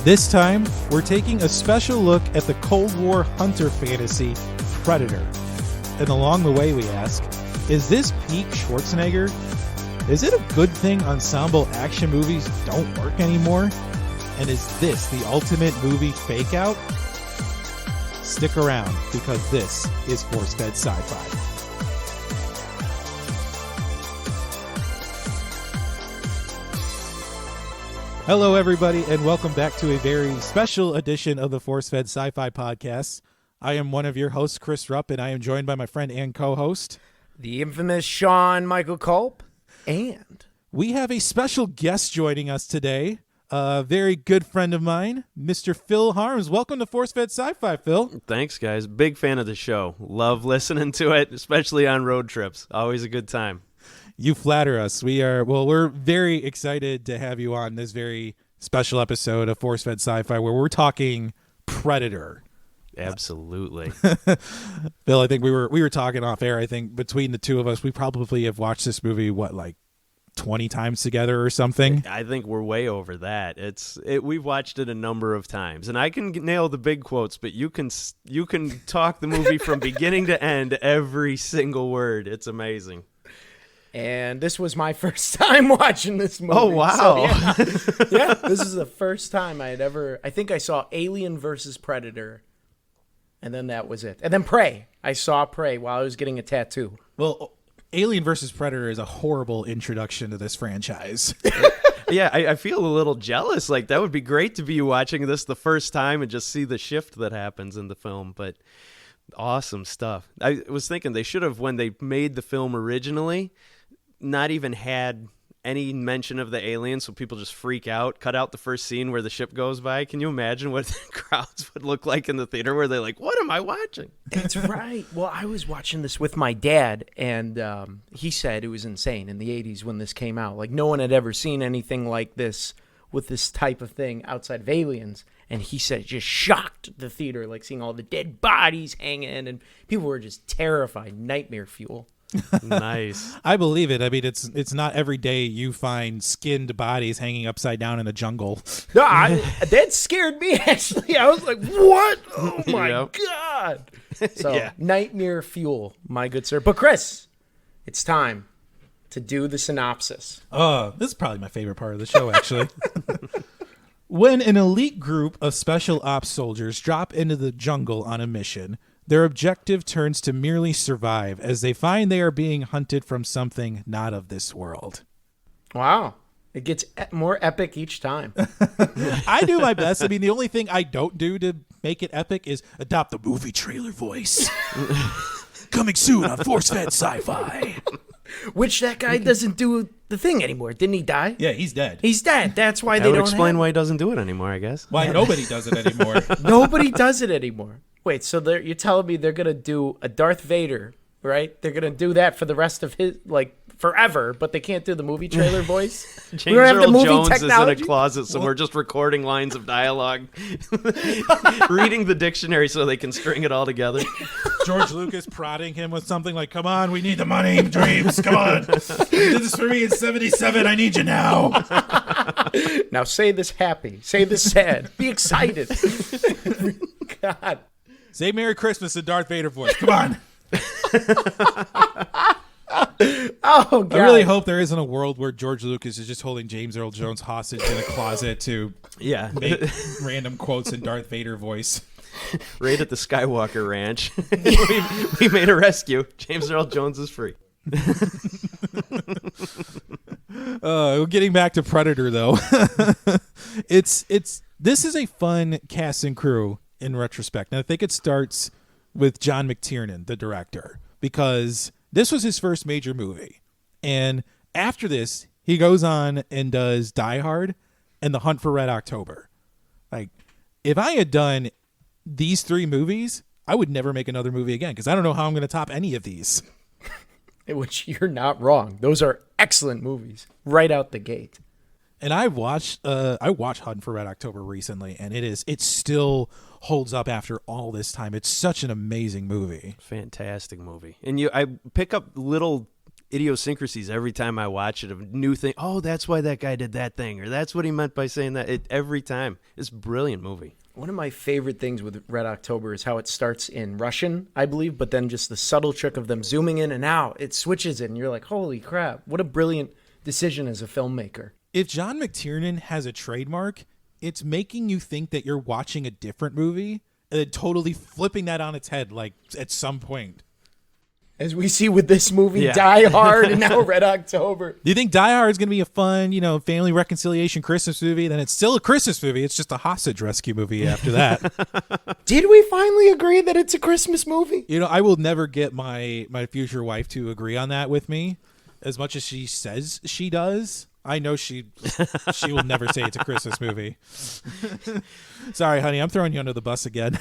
This time, we're taking a special look at the Cold War hunter fantasy, Predator. And along the way we ask, is this peak Schwarzenegger? Is it a good thing ensemble action movies don't work anymore? And is this the ultimate movie fake-out? Stick around, because this is Forcefed Sci-Fi. Hello, everybody, and welcome back to a very special edition of the Forcefed Sci-Fi podcast. I am one of your hosts, Chris Rupp, and I am joined by my friend and co-host, the infamous Sean Michael Culp, and we have a special guest joining us today, a very good friend of mine, Mr. Phil Harms. Welcome to Forcefed Sci-Fi, Phil. Thanks, guys. Big fan of the show. Love listening to it, especially on road trips. Always a good time. You flatter us. We're very excited to have you on this very special episode of Forcefed Sci-Fi where we're talking Predator. Absolutely. Bill, I think we were talking off air. I think between the two of us, we probably have watched this movie, 20 times together or something? I think we're way over that. We've watched it a number of times, and I can nail the big quotes, but you can talk the movie from beginning to end, every single word. It's amazing. And this was my first time watching this movie. Oh, wow. So, yeah, this is the first time I think I saw Alien versus Predator, and then that was it. And then Prey. I saw Prey while I was getting a tattoo. Well, Alien versus Predator is a horrible introduction to this franchise. Yeah, I feel a little jealous. Like, that would be great to be watching this the first time and just see the shift that happens in the film, but awesome stuff. I was thinking they should have, when they made the film originally, not even had any mention of the aliens, so people just freak out. Cut out the first scene where the ship goes by. Can you imagine what the crowds would look like in the theater where they're like, what am I watching? That's right. Well, I was watching this with my dad, and he said it was insane in the 80s when this came out. Like, no one had ever seen anything like this with this type of thing outside of Aliens. And he said it just shocked the theater, like seeing all the dead bodies hanging, and people were just terrified. Nightmare fuel. Nice. I believe it. I mean, it's not every day you find skinned bodies hanging upside down in a jungle. No, that scared me, actually. I was like, what? Oh, my God. So, yeah. Nightmare fuel, my good sir. But, Chris, it's time to do the synopsis. This is probably my favorite part of the show, actually. When an elite group of special ops soldiers drop into the jungle on a mission, their objective turns to merely survive as they find they are being hunted from something not of this world. Wow. It gets more epic each time. I do my best. I mean, the only thing I don't do to make it epic is adopt the movie trailer voice. Coming soon on Forcefed Sci-Fi. Which that guy doesn't do the thing anymore. Didn't he die? Yeah, he's dead. He's dead. That's why That they would don't explain why he doesn't do it anymore, I guess. Why nobody does it anymore. Nobody does it anymore. Wait, so you're telling me they're going to do a Darth Vader, right? They're going to do that for the rest of his, forever, but they can't do the movie trailer voice? James Earl Jones technology? Is in a closet somewhere just recording lines of dialogue, reading the dictionary so they can string it all together. George Lucas prodding him with something like, come on, we need the money, Dreams, come on. You did this for me in 77, I need you now. Now say this happy, say this sad, be excited. God. Say Merry Christmas in Darth Vader voice, come on. Oh, God. I really hope there isn't a world where George Lucas is just holding James Earl Jones hostage in a closet to make random quotes in Darth Vader voice. Right at the Skywalker Ranch. we made a rescue. James Earl Jones is free. Getting back to Predator, though. This is a fun cast and crew in retrospect. And I think it starts with John McTiernan, the director, because this was his first major movie. And after this, he goes on and does Die Hard and The Hunt for Red October. Like, if I had done these three movies, I would never make another movie again because I don't know how I'm going to top any of these. Which you're not wrong. Those are excellent movies right out the gate. And I watched Hunt for Red October recently, and it still holds up after all this time. It's such an amazing movie. Fantastic movie. And I pick up little idiosyncrasies every time I watch it, of new thing. Oh, that's why that guy did that thing, or that's what he meant by saying that. Every time. It's a brilliant movie. One of my favorite things with Red October is how it starts in Russian, I believe, but then just the subtle trick of them zooming in and out, it switches it, and you're like, holy crap, what a brilliant decision as a filmmaker. If John McTiernan has a trademark, it's making you think that you're watching a different movie and then totally flipping that on its head, like, at some point. As we see with this movie, Yeah. Die Hard, and now Red October. Do you think Die Hard is going to be a fun, family reconciliation Christmas movie? Then it's still a Christmas movie. It's just a hostage rescue movie after that. Did we finally agree that it's a Christmas movie? I will never get my future wife to agree on that with me, as much as she says she does. I know she will never say it's a Christmas movie. Sorry, honey, I'm throwing you under the bus again.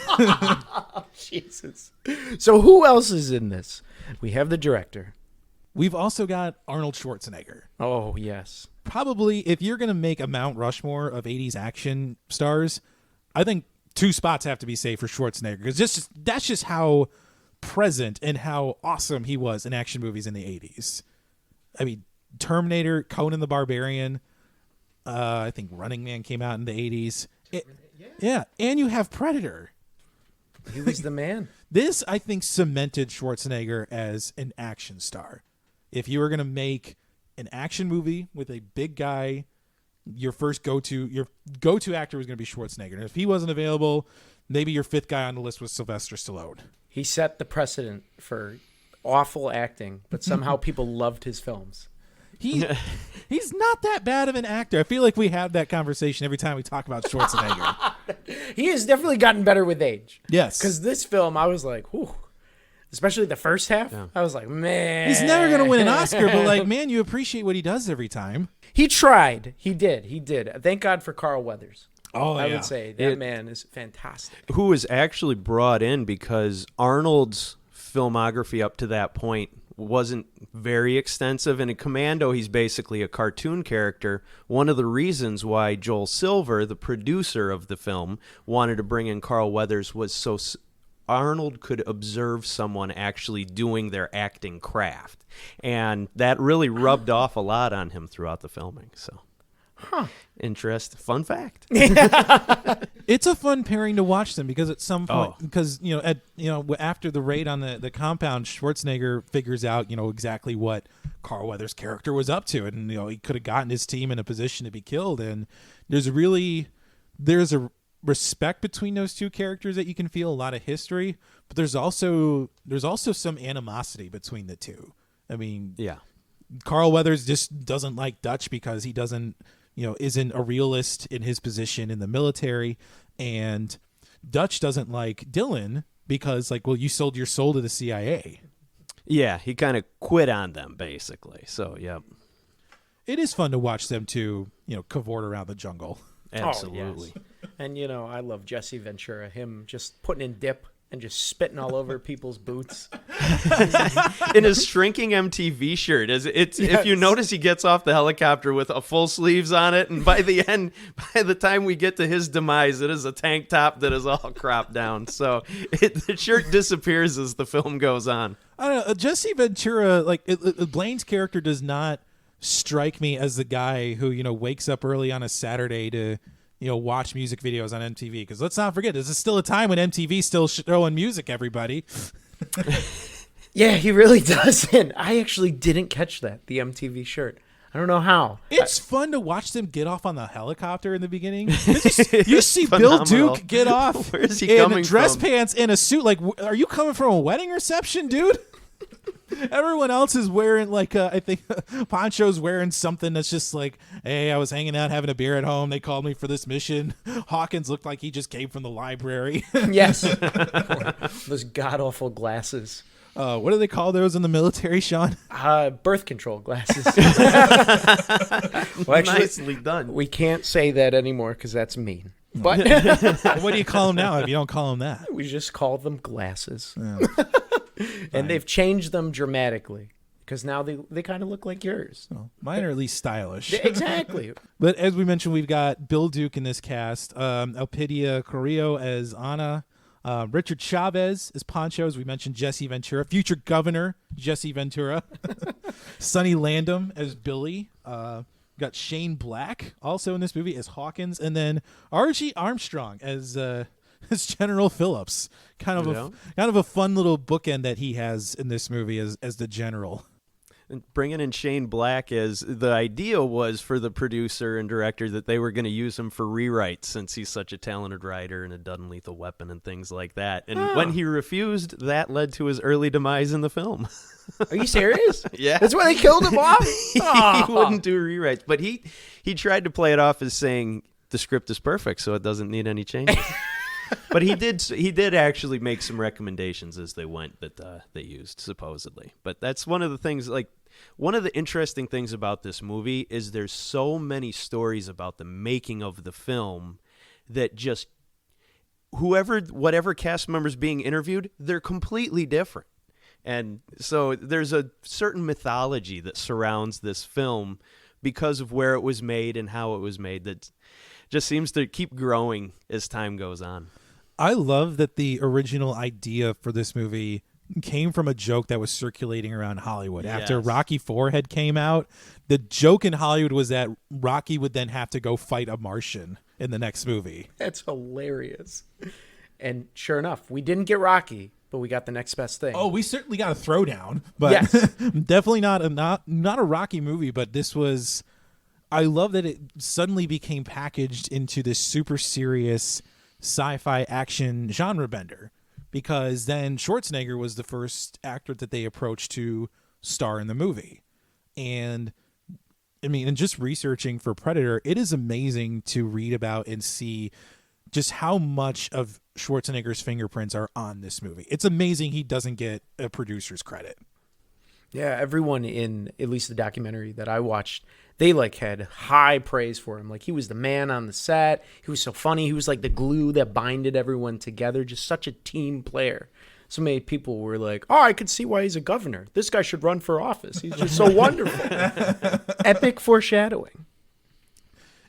Jesus. So who else is in this? We have the director. We've also got Arnold Schwarzenegger. Oh, yes. Probably, if you're going to make a Mount Rushmore of 80s action stars, I think 2 spots have to be saved for Schwarzenegger, because that's just how present and how awesome he was in action movies in the 80s. I mean, Terminator, Conan the Barbarian, I think Running Man came out in the 80s. Yeah, and you have Predator. He was the man. This, I think, cemented Schwarzenegger as an action star. If you were going to make an action movie with a big guy, your go-to actor was going to be Schwarzenegger. And if he wasn't available, maybe your 5th guy on the list was Sylvester Stallone. He set the precedent for awful acting, but somehow people loved his films. He's not that bad of an actor. I feel like we have that conversation every time we talk about Schwarzenegger. He has definitely gotten better with age. Yes. Because this film, I was like, whew. Especially the first half. Yeah. I was like, man. He's never going to win an Oscar, but like, man, you appreciate what he does every time. He tried. He did. Thank God for Carl Weathers. Oh, I would say that man is fantastic. Who was actually brought in because Arnold's filmography up to that point wasn't very extensive, and in Commando he's basically a cartoon character. One of the reasons why Joel Silver, the producer of the film, wanted to bring in Carl Weathers was so Arnold could observe someone actually doing their acting craft, and that really rubbed off a lot on him throughout the filming. So fun fact. It's a fun pairing to watch them, because at some point, because after the raid on the compound, Schwarzenegger figures out exactly what Carl Weathers' character was up to, and he could have gotten his team in a position to be killed. And there's a respect between those two characters that you can feel, a lot of history, but there's also some animosity between the two. I mean, yeah, Carl Weathers just doesn't like Dutch because he doesn't isn't a realist in his position in the military, and Dutch doesn't like Dylan because, like, well, you sold your soul to the CIA. Yeah, he kind of quit on them, basically. So, yep. It is fun to watch them two, cavort around the jungle. Absolutely. Oh, yes. And, I love Jesse Ventura, him just putting in dip and just spitting all over people's boots. In his shrinking MTV shirt. If you notice, he gets off the helicopter with a full sleeves on it, and by the time we get to his demise, it is a tank top that is all cropped down. So the shirt disappears as the film goes on. I don't know. Jesse Ventura, Blaine's character does not strike me as the guy who, wakes up early on a Saturday to watch music videos on MTV, because let's not forget, this is still a time when MTV's still throwing music, everybody. Yeah, he really doesn't. I actually didn't catch that, the MTV shirt. I don't know how. It's fun to watch them get off on the helicopter in the beginning. You see Bill phenomenal. Duke get off Where is he in coming dress from? pants and a suit. Like, are you coming from a wedding reception, dude? Everyone else is wearing, I think Poncho's wearing something that's just like, hey, I was hanging out having a beer at home. They called me for this mission. Hawkins looked like he just came from the library. Yes. Those god-awful glasses. What do they call those in the military, Sean? Birth control glasses. Well, actually, Nicely done. we can't say that anymore because that's mean. But What do you call them now if you don't call them that? we just call them glasses. Yeah. And they've changed them dramatically because now they kind of look like yours. Well, mine are at least stylish. Exactly. But as we mentioned, we've got Bill Duke in this cast, Elpidia Carrillo as Anna, Richard Chavez as Poncho, as we mentioned, Jesse Ventura, future governor Jesse Ventura. Sonny Landham as Billy. Got Shane Black also in this movie as Hawkins, and then R.G. Armstrong as General Phillips. Kind of a fun little bookend that he has in this movie as the general. And bringing in Shane Black, as the idea was for the producer and director that they were going to use him for rewrites since he's such a talented writer and had done Lethal Weapon and things like that. And when he refused, that led to his early demise in the film. Are you serious? Yeah. That's why they killed him off? He wouldn't do rewrites. But he tried to play it off as saying the script is perfect, so it doesn't need any changes. But he did actually make some recommendations as they went that they used, supposedly. But that's one of the things, like, one of the interesting things about this movie is there's so many stories about the making of the film that just whatever cast members being interviewed, they're completely different. And so there's a certain mythology that surrounds this film because of where it was made and how it was made that just seems to keep growing as time goes on. I love that the original idea for this movie came from a joke that was circulating around Hollywood. After Yes. Rocky IV had came out, the joke in Hollywood was that Rocky would then have to go fight a Martian in the next movie. That's hilarious. And sure enough, we didn't get Rocky, but we got the next best thing. Oh, we certainly got a throwdown, but Yes. definitely not a Rocky movie. But this was, I love that it suddenly became packaged into this super serious sci-fi action genre bender, because then Schwarzenegger was the first actor that they approached to star in the movie. And I mean, and just researching for Predator, it is amazing to read about and see just how much of Schwarzenegger's fingerprints are on this movie. It's amazing he doesn't get a producer's credit. Yeah, everyone in at least the documentary that I watched, they like had high praise for him. Like, he was the man on the set. He was so funny. He was like the glue that binded everyone together. Just such a team player. So many people were like, "Oh, I could see why he's a governor. This guy should run for office. He's just so wonderful." Epic foreshadowing.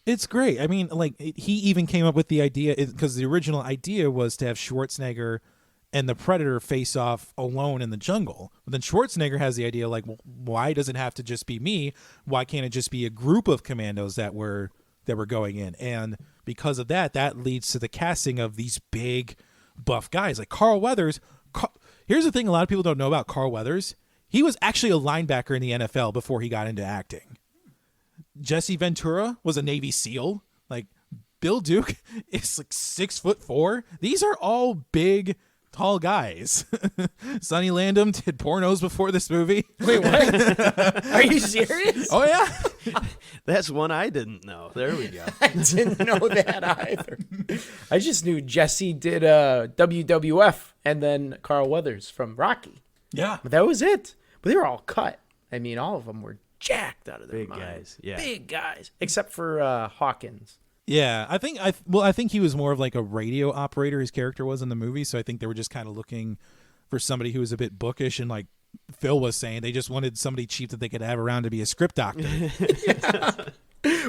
It's great. I mean, like, he even came up with the idea, because the original idea was to have Schwarzenegger and the Predator face off alone in the jungle. But then Schwarzenegger has the idea, like, well, why does it have to just be me? Why can't it just be a group of commandos that were going in? And because of that, that leads to the casting of these big, buff guys like Carl Weathers. Here's the thing a lot of people don't know about Carl Weathers. He was actually a linebacker in the NFL before he got into acting. Jesse Ventura was a Navy SEAL. Like, Bill Duke is like 6'4". These are all big, tall guys. Sonny Landham did pornos before this movie. Wait, what? Are you serious? Oh yeah. That's one I didn't know. There we go. I didn't know that either. I just knew Jesse did WWF and then Carl Weathers from Rocky. Yeah. But that was it. But they were all cut. I mean, all of them were jacked out of their Big mind. guys, yeah. Big guys. Except for Hawkins. Yeah, I think he was more of like a radio operator. His character was in the movie, so I think they were just kind of looking for somebody who was a bit bookish, and like Phil was saying, they just wanted somebody cheap that they could have around to be a script doctor. Yeah.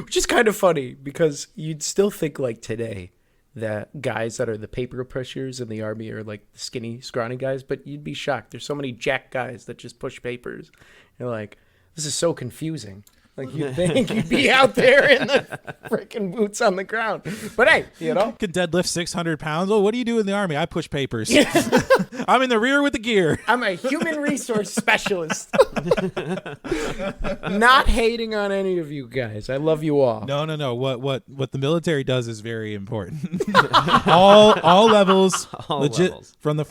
Which is kind of funny, because you'd still think like today that guys that are the paper pushers in the army are like skinny, scrawny guys, but you'd be shocked. There's so many jack guys that just push papers. You're like, this is so confusing. Like, you'd think you'd be out there in the freaking boots on the ground. But hey, you know. Could deadlift 600 pounds. Oh, what do you do in the army? I push papers. I'm in the rear with the gear. I'm a human resource specialist. Not hating on any of you guys. I love you all. No. What the military does is very important. all levels, All legit, levels. from the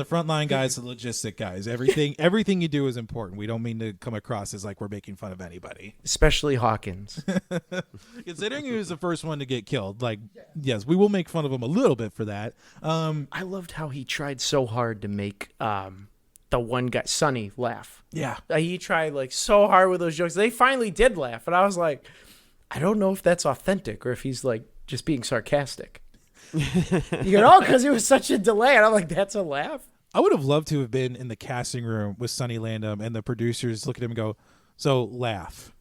front line guys to the logistic guys. Everything you do is important. We don't mean to come across as like we're making fun of anybody. Especially Hawkins. Considering he was the first one to get killed, like, yes, we will make fun of him a little bit for that. I loved how he tried so hard to make the one guy, Sonny, laugh. Yeah. He tried like so hard with those jokes. They finally did laugh. And I was like, I don't know if that's authentic or if he's like just being sarcastic. You know, because it was such a delay. And I'm like, that's a laugh? I would have loved to have been in the casting room with Sonny Landham and the producers look at him and go, so laugh.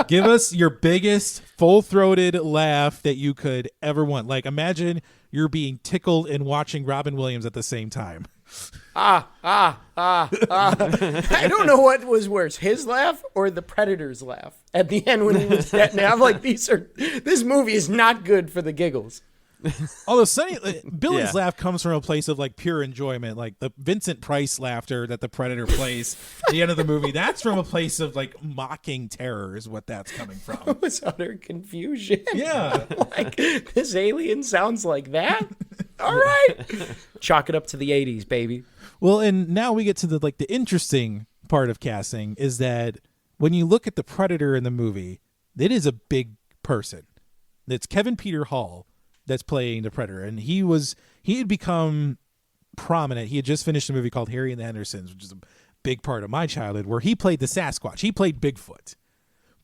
Give us your biggest full-throated laugh that you could ever want. Like, imagine you're being tickled and watching Robin Williams at the same time. I don't know what was worse, his laugh or the Predator's laugh at the end when he was detonating. I'm like, this movie is not good for the giggles. Although Billy's Yeah. laugh comes from a place of like pure enjoyment, like the Vincent Price laughter that the Predator plays at the end of the movie. That's from a place of like mocking terror, is what that's coming from. It was utter confusion. Yeah. Like, this alien sounds like that? All right. Chalk it up to the 80s, baby. Well, and now we get to the interesting part of casting is that when you look at the Predator in the movie, it is a big person. It's Kevin Peter Hall that's playing the Predator, and he had become prominent. He had just finished a movie called Harry and the Hendersons, which is a big part of my childhood, where he played the Sasquatch. He played Bigfoot,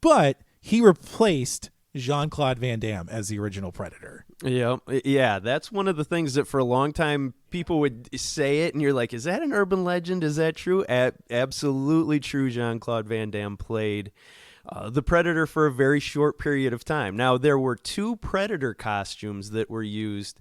but he replaced Jean-Claude Van Damme as the original Predator. Yeah, that's one of the things that for a long time people would say it, and you're like, is that an urban legend? Is that true? Absolutely true. Jean-Claude Van Damme played the Predator for a very short period of time. Now, there were 2 Predator costumes that were used,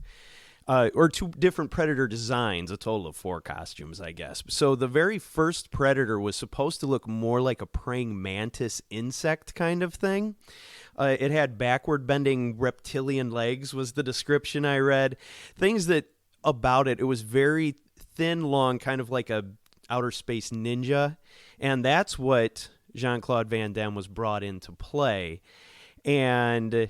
or 2 different Predator designs, a total of 4 costumes, I guess. So the very first Predator was supposed to look more like a praying mantis insect kind of thing. It had backward-bending reptilian legs was the description I read. Things that about it was very thin, long, kind of like a outer space ninja. And that's what Jean-Claude Van Damme was brought in to play. And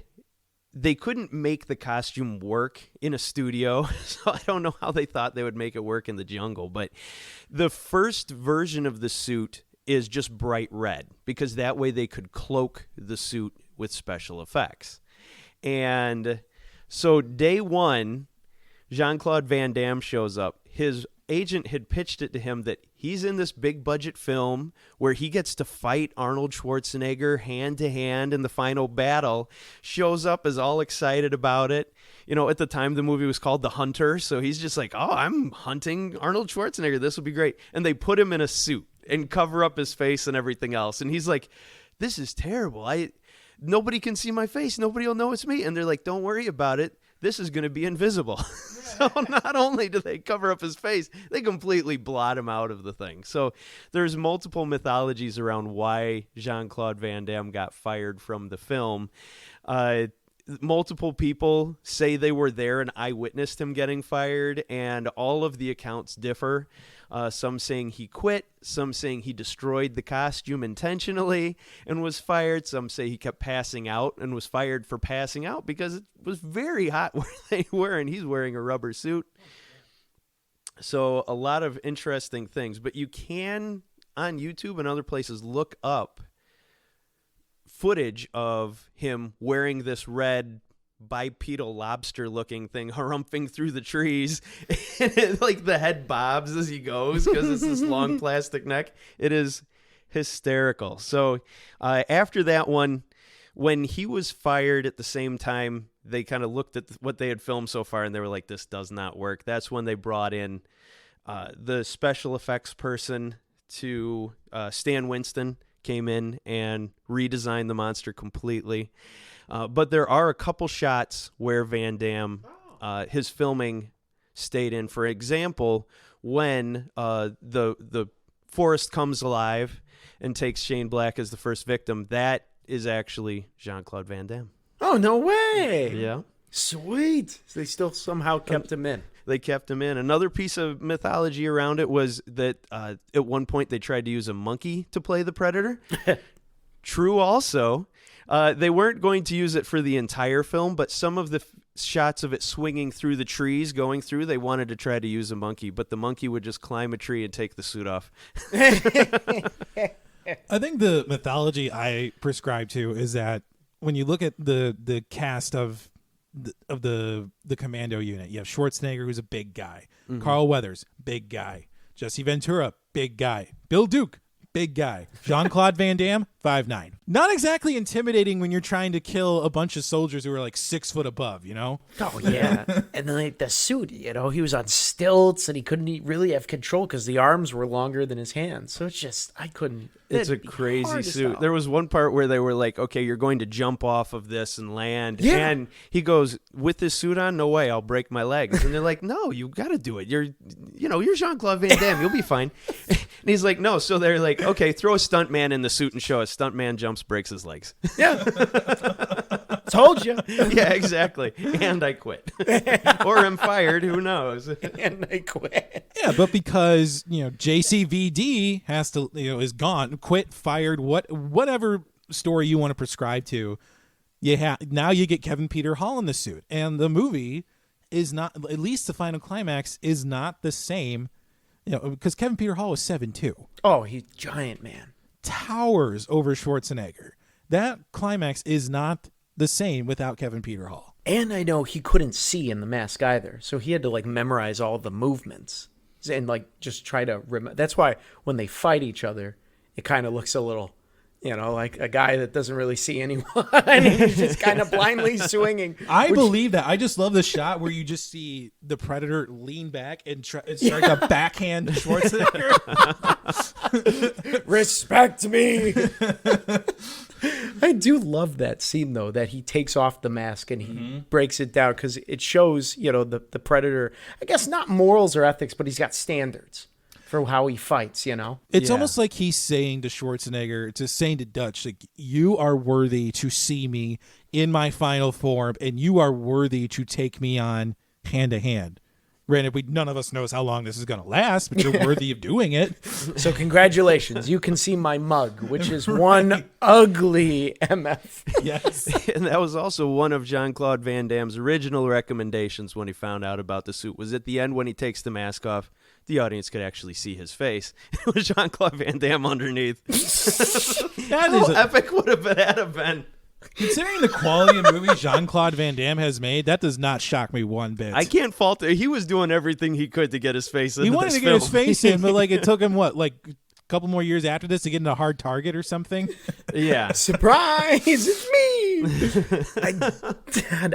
they couldn't make the costume work in a studio, so I don't know how they thought they would make it work in the jungle. But the first version of the suit is just bright red, because that way they could cloak the suit with special effects. And so day one, Jean-Claude Van Damme shows up. His agent had pitched it to him that he's in this big budget film where he gets to fight Arnold Schwarzenegger hand to hand in the final battle. Shows up, is all excited about it. You know, at the time the movie was called The Hunter, so he's just like, oh, I'm hunting Arnold Schwarzenegger. This will be great. And they put him in a suit and cover up his face and everything else. And he's like, this is terrible. Nobody can see my face. Nobody will know it's me. And they're like, don't worry about it. This is going to be invisible. So not only do they cover up his face, they completely blot him out of the thing. So there's multiple mythologies around why Jean-Claude Van Damme got fired from the film. Multiple people say they were there and eyewitnessed him getting fired, and all of the accounts differ. Some saying he quit, some saying he destroyed the costume intentionally and was fired. Some say he kept passing out and was fired for passing out because it was very hot where they were, and he's wearing a rubber suit. So a lot of interesting things. But you can, on YouTube and other places, look up footage of him wearing this red bipedal lobster looking thing harumphing through the trees, and like the head bobs as he goes because it's this long plastic neck. It is hysterical. So after that one, when he was fired at the same time, they kind of looked at what they had filmed so far and they were like, this does not work. That's when they brought in the special effects person to Stan Winston came in and redesigned the monster completely. But there are a couple shots where Van Damme, his filming stayed in. For example, when the forest comes alive and takes Shane Black as the first victim, that is actually Jean-Claude Van Damme. Oh, no way. Yeah. Sweet. So they still somehow kept him in. They kept him in. Another piece of mythology around it was that at one point they tried to use a monkey to play the Predator. True also. They weren't going to use it for the entire film, but some of the shots of it swinging through the trees, going through, they wanted to try to use a monkey, but the monkey would just climb a tree and take the suit off. I think the mythology I prescribe to is that when you look at the cast of the commando unit, you have Schwarzenegger, who's a big guy, Carl Weathers, big guy, Jesse Ventura, big guy, Bill Duke, big guy, Jean-Claude Van Damme, 5'9". Not exactly intimidating when you're trying to kill a bunch of soldiers who are like 6 foot above, you know? Oh, yeah. And then like, the suit, you know, he was on stilts and he couldn't really have control because the arms were longer than his hands. So it's just, I couldn't It's a That'd be hard crazy as suit. hell. There was one part where they were like, okay, you're going to jump off of this and land. Yeah. And he goes, with this suit on, no way, I'll break my legs. And they're like, no, you got to do it. You're Jean-Claude Van Damme. You'll be fine. And he's like, no. So they're like, okay, throw a stuntman in the suit and show us. Stuntman jumps, breaks his legs. Yeah. Told you. Yeah, exactly. And I quit. Or I'm fired. Who knows? And I quit. Yeah, but because JCVD has to is gone, quit, fired, whatever story you want to prescribe to, now you get Kevin Peter Hall in the suit, and the movie is not, at least the final climax is not the same, because Kevin Peter Hall was 7'2", Oh, he's giant, man. towers over Schwarzenegger. That climax is not the same without Kevin Peter Hall. And I know he couldn't see in the mask either, so he had to memorize all the movements and just try to that's why when they fight each other, it kind of looks a little, like a guy that doesn't really see anyone. He's just kind of blindly swinging. I believe that. I just love the shot where you just see the Predator lean back and start to backhand Schwarzenegger. Respect me. I do love that scene, though, that he takes off the mask and he breaks it down, because it shows, the Predator, I guess not morals or ethics, but he's got standards for how he fights, It's almost like he's saying to Schwarzenegger, saying to Dutch, like, you are worthy to see me in my final form, and you are worthy to take me on hand to hand. Granted, none of us knows how long this is going to last, but you're worthy of doing it. So congratulations. You can see my mug, which is one ugly MF. Yes. And that was also one of Jean-Claude Van Damme's original recommendations when he found out about the suit, was at the end when he takes the mask off, the audience could actually see his face. It was Jean-Claude Van Damme underneath. How epic would that have been? Considering the quality of movies Jean-Claude Van Damme has made, that does not shock me one bit. I can't fault it. He was doing everything he could to get his face in. He wanted to get his face in, but it took him a couple more years after this to get into Hard Target or something. Yeah. Surprise! It's me.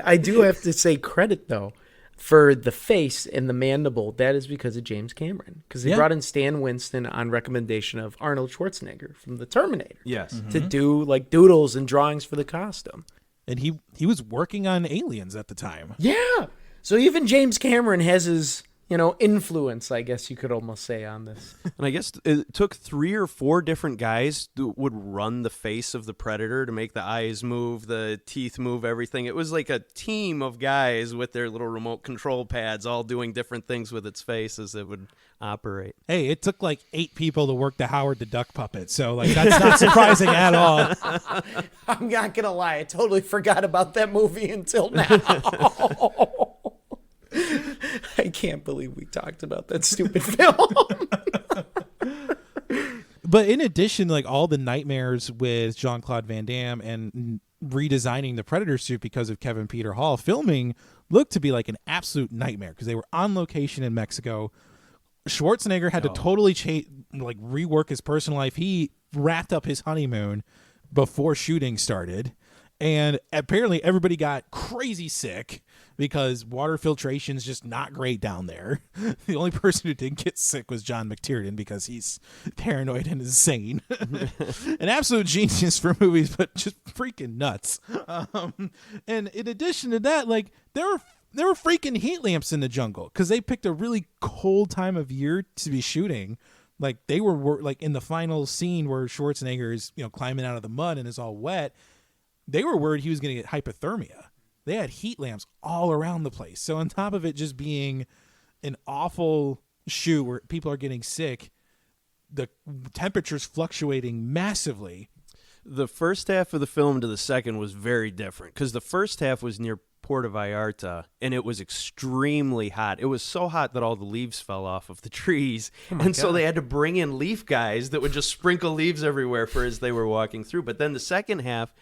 I do have to say credit, though, for the face and the mandible. That is because of James Cameron, because they brought in Stan Winston on recommendation of Arnold Schwarzenegger from The Terminator. Yes. To do doodles and drawings for the costume. And he was working on Aliens at the time. Yeah. So even James Cameron has his, influence, I guess you could almost say, on this. And I guess it took 3 or 4 different guys who would run the face of the Predator to make the eyes move, the teeth move, everything. It was like a team of guys with their little remote control pads all doing different things with its face as it would operate. Hey, it took 8 people to work the Howard the Duck puppet, so that's not surprising at all. I'm not going to lie. I totally forgot about that movie until now. I can't believe we talked about that stupid film. But in addition, all the nightmares with Jean-Claude Van Damme and redesigning the Predator suit because of Kevin Peter Hall, filming looked to be an absolute nightmare because they were on location in Mexico. Schwarzenegger had to totally rework his personal life. He wrapped up his honeymoon before shooting started. And apparently everybody got crazy sick because water filtration is just not great down there. The only person who didn't get sick was John McTiernan because he's paranoid and insane. An absolute genius for movies, but just freaking nuts. And in addition to that, there were freaking heat lamps in the jungle because they picked a really cold time of year to be shooting. They were in the final scene where Schwarzenegger is climbing out of the mud and is all wet. They were worried he was going to get hypothermia. They had heat lamps all around the place. So on top of it just being an awful shoot where people are getting sick, the temperature's fluctuating massively. The first half of the film to the second was very different because the first half was near Puerto Vallarta, and it was extremely hot. It was so hot that all the leaves fell off of the trees, so they had to bring in leaf guys that would just sprinkle leaves everywhere as they were walking through. But then the second half,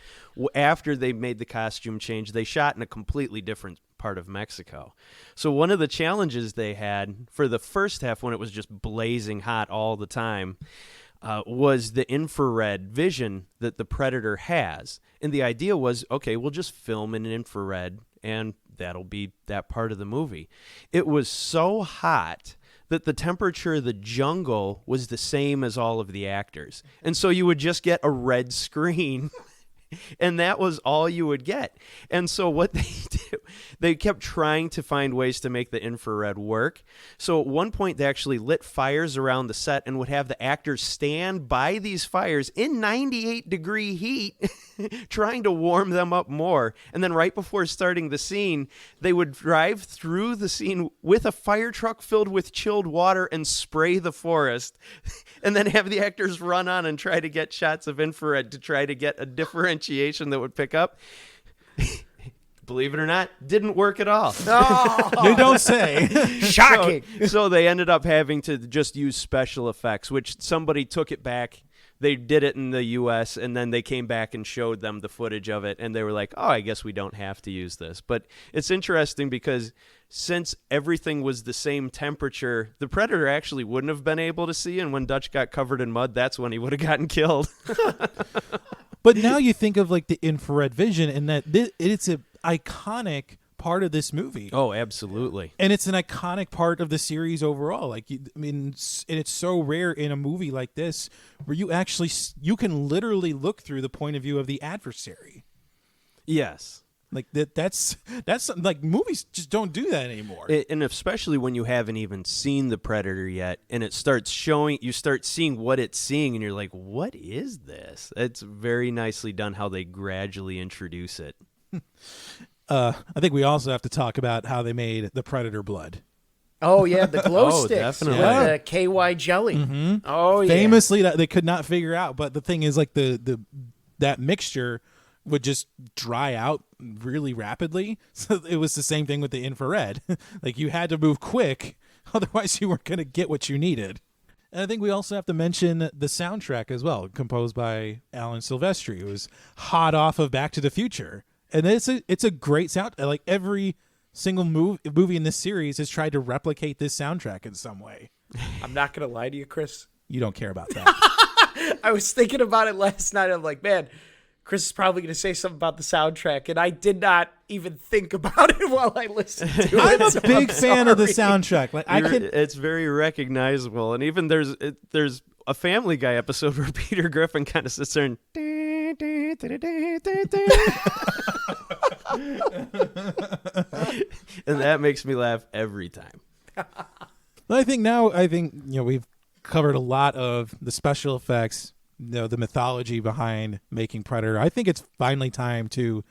after they made the costume change, they shot in a completely different part of Mexico. So one of the challenges they had for the first half, when it was just blazing hot all the time, was the infrared vision that the Predator has. And the idea was, okay, we'll just film in infrared and that'll be that part of the movie. It was so hot that the temperature of the jungle was the same as all of the actors. And so you would just get a red screen. And that was all you would get. And so what they do, they kept trying to find ways to make the infrared work. So at one point, they actually lit fires around the set and would have the actors stand by these fires in 98-degree heat, trying to warm them up more. And then right before starting the scene, they would drive through the scene with a fire truck filled with chilled water and spray the forest, and then have the actors run on and try to get shots of infrared to try to get a differentiation that would pick up. Believe it or not, didn't work at all. You don't say. Shocking. So they ended up having to just use special effects, which somebody took it back. They did it in the U.S., and then they came back and showed them the footage of it, and they were like, oh, I guess we don't have to use this. But it's interesting because since everything was the same temperature, the Predator actually wouldn't have been able to see, and when Dutch got covered in mud, that's when he would have gotten killed. But now you think of like the infrared vision, and that it's an iconic part of this movie. Oh, absolutely. And it's an iconic part of the series overall. Like, I mean, and it's so rare in a movie like this where you can literally look through the point of view of the adversary. Yes. Like that's something, like, movies just don't do that anymore. And especially when you haven't even seen the Predator yet, and it starts showing, you start seeing what it's seeing, and you're like, what is this? It's very nicely done how they gradually introduce it. I think we also have to talk about how they made the Predator blood. Oh, yeah, the glow sticks. Definitely. With the KY jelly. Mm-hmm. Oh, yeah. Famously, that they could not figure out. But the thing is, like, that mixture would just dry out really rapidly. So it was the same thing with the infrared. Like, you had to move quick, otherwise you weren't going to get what you needed. And I think we also have to mention the soundtrack as well, composed by Alan Silvestri, who was hot off of Back to the Future. And it's a great sound. Like, every single movie in this series has tried to replicate this soundtrack in some way. I'm not going to lie to you, Chris. You don't care about that. I was thinking about it last night. I'm like, man, Chris is probably going to say something about the soundtrack, and I did not even think about it while I listened to it. I'm a big fan of the soundtrack. Like, It's very recognizable, and even there's a Family Guy episode where Peter Griffin kind of sits there and and that makes me laugh every time. I think we've covered a lot of the special effects, the mythology behind making Predator. I think it's finally time to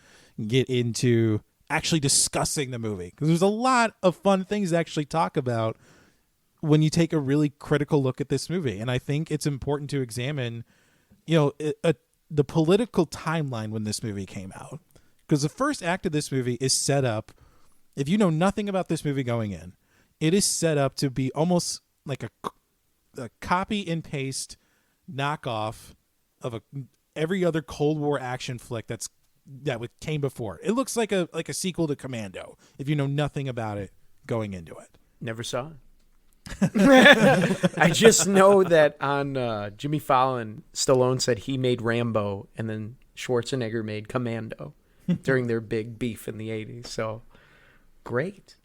get into actually discussing the movie, because there's a lot of fun things to actually talk about when you take a really critical look at this movie. And I think it's important to examine, the political timeline when this movie came out, because the first act of this movie is set up. If you know nothing about this movie going in, it is set up to be almost like a copy and paste knockoff of every other Cold War action flick that came before. It looks like a sequel to Commando if you know nothing about it going into it. Never saw it. I just know that on Jimmy Fallon, Stallone said he made Rambo, and then Schwarzenegger made Commando during their big beef in the 80s. So, great.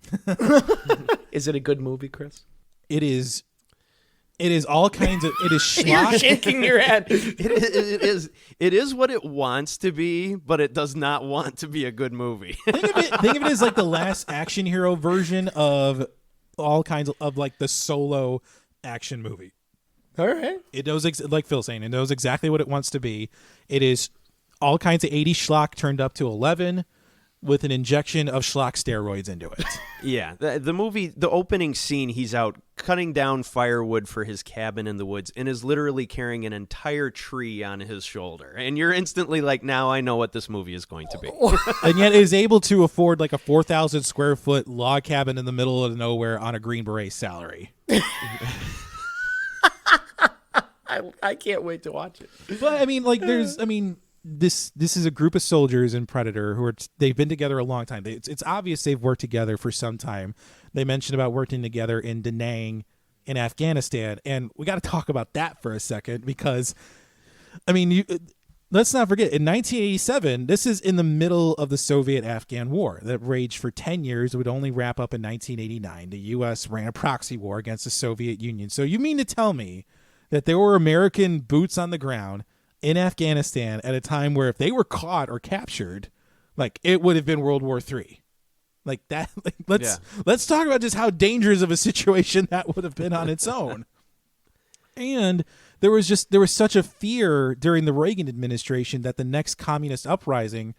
Is it a good movie, Chris? It is. It is all kinds of. It is schlock. You're shaking your head. It is what it wants to be, but it does not want to be a good movie. Think of it as like the last action hero version of all kinds of like the solo action movie. All right. It knows, like Phil's saying, it knows exactly what it wants to be. It is all kinds of 80s schlock turned up to 11 with an injection of schlock steroids into it. Yeah. The movie, the opening scene, he's out cutting down firewood for his cabin in the woods and is literally carrying an entire tree on his shoulder. And you're instantly like, now I know what this movie is going to be. And yet is able to afford like a 4,000 square foot log cabin in the middle of nowhere on a Green Beret salary. I can't wait to watch it. But I mean, like, this is a group of soldiers in Predator who they've been together a long time. It's obvious they've worked together for some time. They mentioned about working together in Da Nang in Afghanistan, and we got to talk about that for a second, because I mean, let's not forget, in 1987, this is in the middle of the Soviet-Afghan war that raged for 10 years. It would only wrap up in 1989. The U.S. ran a proxy war against the Soviet Union. So you mean to tell me that there were American boots on the ground in Afghanistan at a time where if they were caught or captured, like, it would have been World War III? Like that. Like, let's talk about just how dangerous of a situation that would have been on its own. And there was such a fear during the Reagan administration that the next communist uprising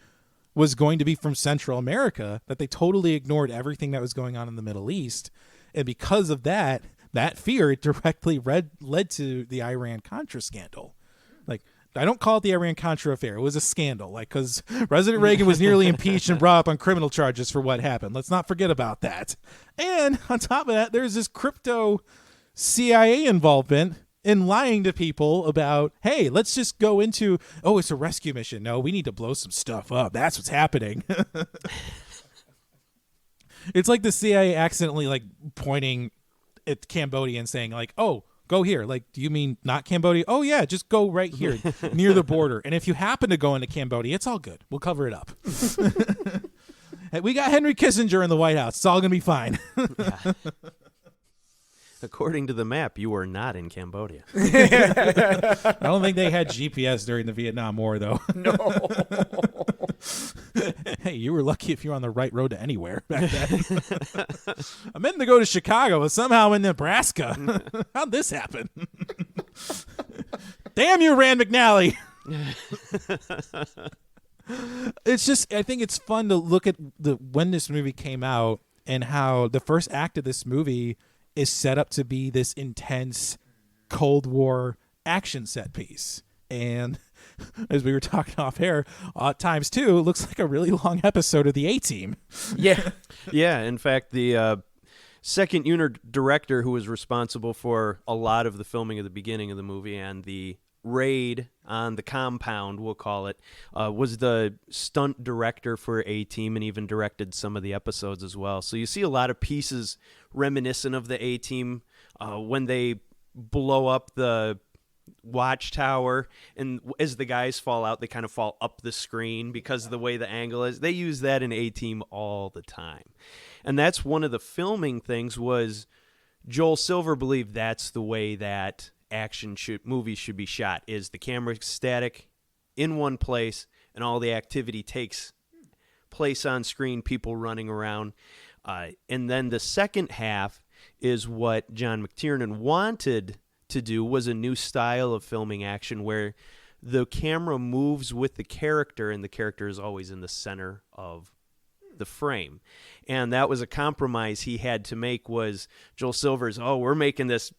was going to be from Central America that they totally ignored everything that was going on in the Middle East. And because of that fear, it directly led to the Iran-Contra scandal. Like, I don't call it the Iran-Contra affair. It was a scandal, like, because President Reagan was nearly impeached and brought up on criminal charges for what happened. Let's not forget about that. And on top of that, there's this crypto CIA involvement in lying to people about, hey, let's just go into, oh, it's a rescue mission. No, we need to blow some stuff up. That's what's happening. It's like the CIA accidentally, like, pointing at Cambodia and saying, like, oh, go here. Like, do you mean not Cambodia? Oh, yeah, just go right here near the border. And if you happen to go into Cambodia, it's all good. We'll cover it up. Hey, we got Henry Kissinger in the White House. It's all going to be fine. According to the map, you are not in Cambodia. I don't think they had GPS during the Vietnam War, though. No. Hey, you were lucky if you were on the right road to anywhere back then. I meant to go to Chicago, but somehow in Nebraska. How'd this happen? Damn you, Rand McNally. It's just, I think it's fun to look at when this movie came out and how the first act of this movie is set up to be this intense Cold War action set piece. And as we were talking off air, times two, it looks like a really long episode of the A-Team. Yeah. Yeah, in fact, the second unit director who was responsible for a lot of the filming at the beginning of the movie and the raid on the compound, we'll call it, was the stunt director for A-Team and even directed some of the episodes as well. So you see a lot of pieces reminiscent of the A-Team when they blow up the watchtower, and as the guys fall out, they kind of fall up the screen because of the way the angle is. They use that in A-Team all the time. And that's one of the filming things was Joel Silver believed that's the way that movies should be shot, is the camera static in one place and all the activity takes place on screen, people running around. And then the second half is what John McTiernan wanted to do, was a new style of filming action where the camera moves with the character and the character is always in the center of the frame. And that was a compromise he had to make, was Joel Silver's, we're making this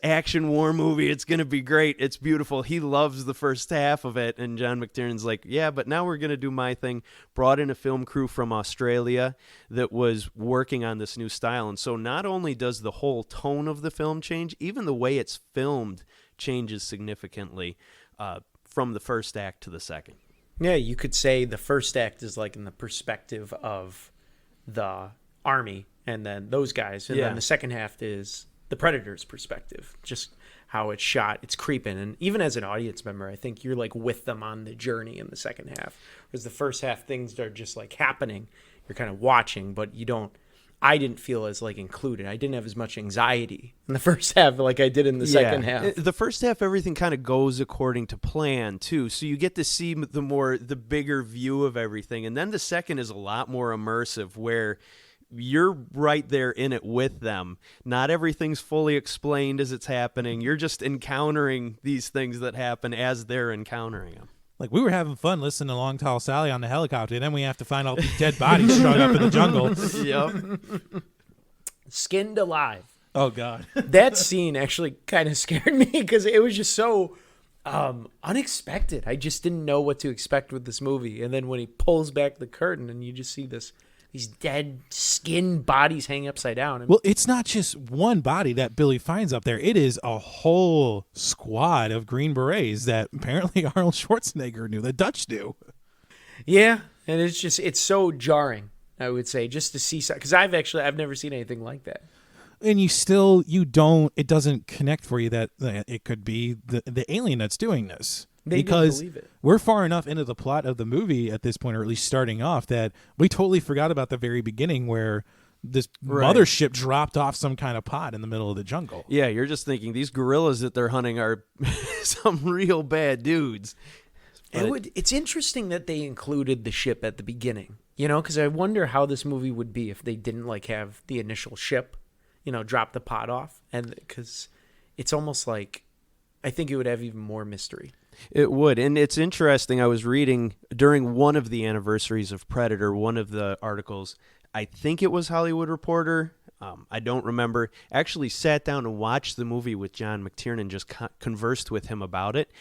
action war movie. It's going to be great. It's beautiful. He loves the first half of it. And John McTiernan's like, yeah, but now we're going to do my thing. Brought in a film crew from Australia that was working on this new style. And so not only does the whole tone of the film change, even the way it's filmed changes significantly from the first act to the second. Yeah, you could say the first act is like in the perspective of the army and then those guys. And then the second half is the Predator's perspective, just how it's shot. It's creeping. And even as an audience member, I think you're like with them on the journey in the second half. Whereas the first half, things are just like happening. You're kind of watching, but I didn't feel as like included. I didn't have as much anxiety in the first half like I did in the second half. The first half, everything kind of goes according to plan too. So you get to see the bigger view of everything. And then the second is a lot more immersive, where you're right there in it with them. Not everything's fully explained as it's happening. You're just encountering these things that happen as they're encountering them. Like, we were having fun listening to Long Tall Sally on the helicopter, and then we have to find all these dead bodies strung up in the jungle. Yep. Skinned alive. Oh, God. That scene actually kind of scared me because it was just so unexpected. I just didn't know what to expect with this movie. And then when he pulls back the curtain and you just see these dead skin bodies hanging upside down. Well, it's not just one body that Billy finds up there. It is a whole squad of Green Berets that apparently Arnold Schwarzenegger knew, the Dutch knew. Yeah, and it's so jarring, I would say, just to see, because I've never seen anything like that. And it doesn't connect for you that it could be the alien that's doing this. They didn't because believe it. we're far enough into the plot of the movie at this point, or at least starting off, that we totally forgot about the very beginning where this mothership dropped off some kind of pod in the middle of the jungle. Yeah, you're just thinking these gorillas that they're hunting are some real bad dudes. It's interesting that they included the ship at the beginning, because I wonder how this movie would be if they didn't have the initial ship, drop the pod off, and because it's almost like I think it would have even more mystery. It would, and it's interesting. I was reading during one of the anniversaries of Predator, one of the articles. I think it was Hollywood Reporter. I don't remember. Actually sat down and watched the movie with John McTiernan, just conversed with him about it.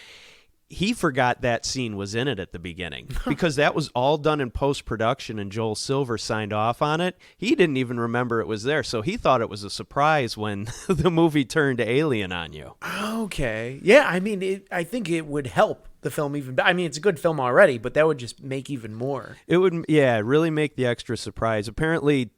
He forgot that scene was in it at the beginning because that was all done in post-production and Joel Silver signed off on it. He didn't even remember it was there, so he thought it was a surprise when the movie turned alien on you. Okay. Yeah, I think it would help the film even better. It's a good film already, but that would just make even more. It would, really make the extra surprise. Apparently,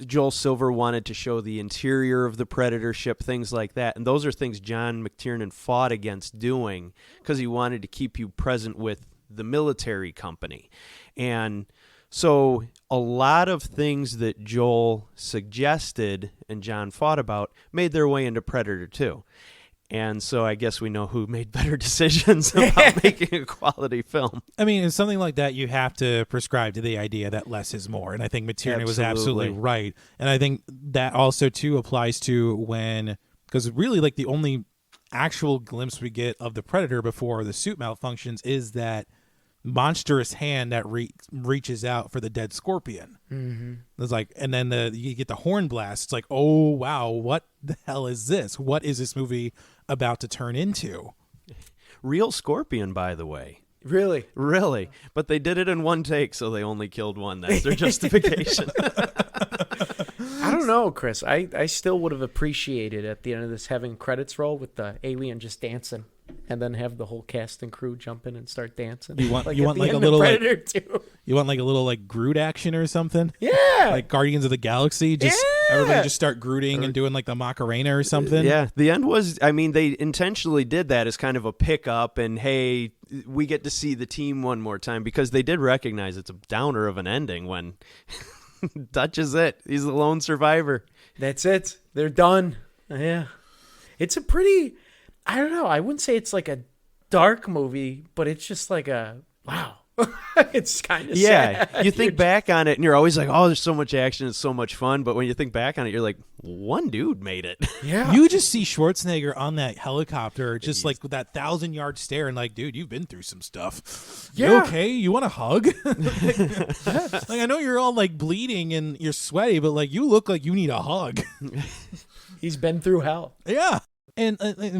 Joel Silver wanted to show the interior of the Predator ship, things like that. And those are things John McTiernan fought against doing because he wanted to keep you present with the military company. And so a lot of things that Joel suggested and John fought about made their way into Predator 2. And so I guess we know who made better decisions about making a quality film. In something like that, you have to prescribe to the idea that less is more. And I think McTiernan was absolutely right. And I think that also, too, applies to because really, the only actual glimpse we get of the Predator before the suit malfunctions is that monstrous hand that reaches out for the dead scorpion. Mm-hmm. It's and then you get the horn blast. It's oh, wow, what the hell is this? What is this movie about to turn into? Real scorpion, by the way. Really? Really. But they did it in one take, so they only killed one. That's their justification. I don't know, Chris. I still would have appreciated at the end of this having credits roll with the alien just dancing. And then have the whole cast and crew jump in and start dancing. You want a little you want a little Groot action or something? Yeah, like Guardians of the Galaxy. Everybody just start Grooting and doing the Macarena or something. Yeah, the end was. They intentionally did that as kind of a pickup, and hey, we get to see the team one more time because they did recognize it's a downer of an ending when Dutch is it. He's the lone survivor. That's it. They're done. Yeah, it's a pretty. I don't know. I wouldn't say it's a dark movie, but it's just wow. It's kind of sad. You think back on it and you're always oh, there's so much action. It's so much fun. But when you think back on it, you're one dude made it. Yeah. You just see Schwarzenegger on that helicopter, just with that 1,000-yard stare and dude, you've been through some stuff. Yeah. You okay? You want a hug? I know you're all bleeding and you're sweaty, but you look like you need a hug. He's been through hell. Yeah. And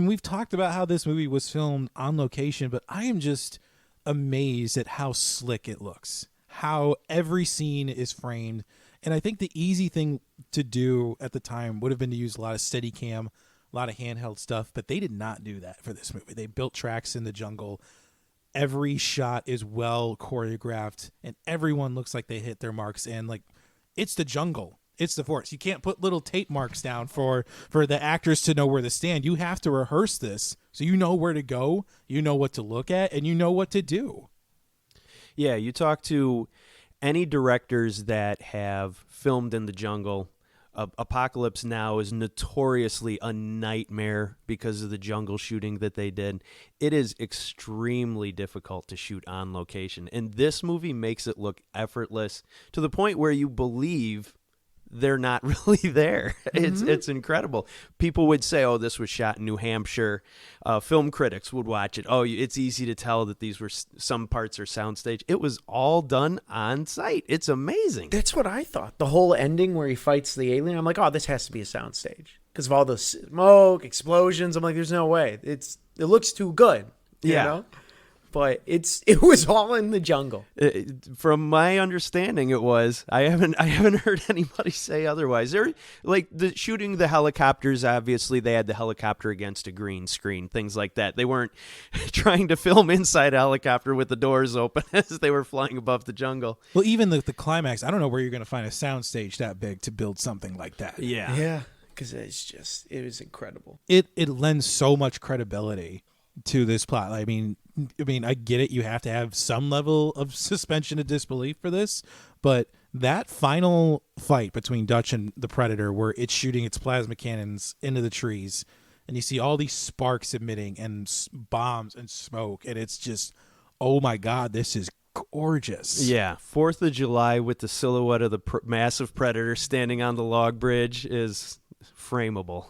we've talked about how this movie was filmed on location, but I am just amazed at how slick it looks, how every scene is framed. And I think the easy thing to do at the time would have been to use a lot of Steadicam, a lot of handheld stuff, but they did not do that for this movie. They built tracks in the jungle. Every shot is well choreographed, and everyone looks like they hit their marks. And it's the jungle. It's the forest. You can't put little tape marks down for the actors to know where to stand. You have to rehearse this so you know where to go, you know what to look at, and you know what to do. Yeah, you talk to any directors that have filmed in the jungle. Apocalypse Now is notoriously a nightmare because of the jungle shooting that they did. It is extremely difficult to shoot on location, and this movie makes it look effortless to the point where you believe they're not really there. It's incredible. People would say, oh, this was shot in New Hampshire. Film critics would watch it. Oh, it's easy to tell that these were some parts are soundstage. It was all done on site. It's amazing. That's what I thought. The whole ending where he fights the alien, I'm oh, this has to be a soundstage because of all the smoke, explosions. I'm there's no way. It looks too good. You know? But it was all in the jungle. From my understanding, it was. I haven't heard anybody say otherwise. They're shooting the helicopters. Obviously, they had the helicopter against a green screen, things like that. They weren't trying to film inside a helicopter with the doors open as they were flying above the jungle. Well, even the climax, I don't know where you're going to find a soundstage that big to build something like that. Yeah, because it was incredible. It lends so much credibility to this plot. I mean, I get it. You have to have some level of suspension of disbelief for this, but that final fight between Dutch and the Predator, where it's shooting its plasma cannons into the trees, and you see all these sparks emitting and bombs and smoke, and it's just, oh my God, this is gorgeous. Yeah, 4th of July with the silhouette of the massive Predator standing on the log bridge is frameable.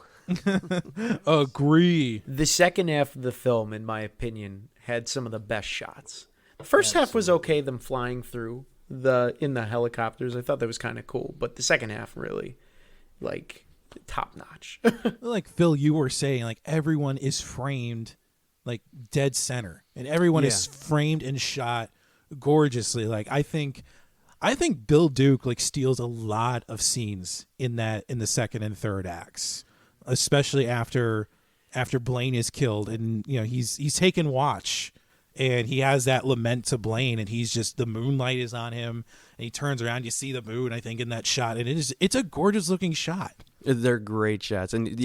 Agree. The second half of the film, in my opinion, had some of the best shots. The first half was okay, them flying through in the helicopters. I thought that was kind of cool, but the second half really, like, top notch. Like Phil, you were saying, like everyone is framed like dead center, and everyone is framed and shot gorgeously. Like I think Bill Duke like steals a lot of scenes in the second and third acts, especially after Blaine is killed, and you know he's taken watch, and he has that lament to Blaine, and he's just, the moonlight is on him, and he turns around, you see the moon, I think, in that shot, and it's a gorgeous looking shot. They're great shots. And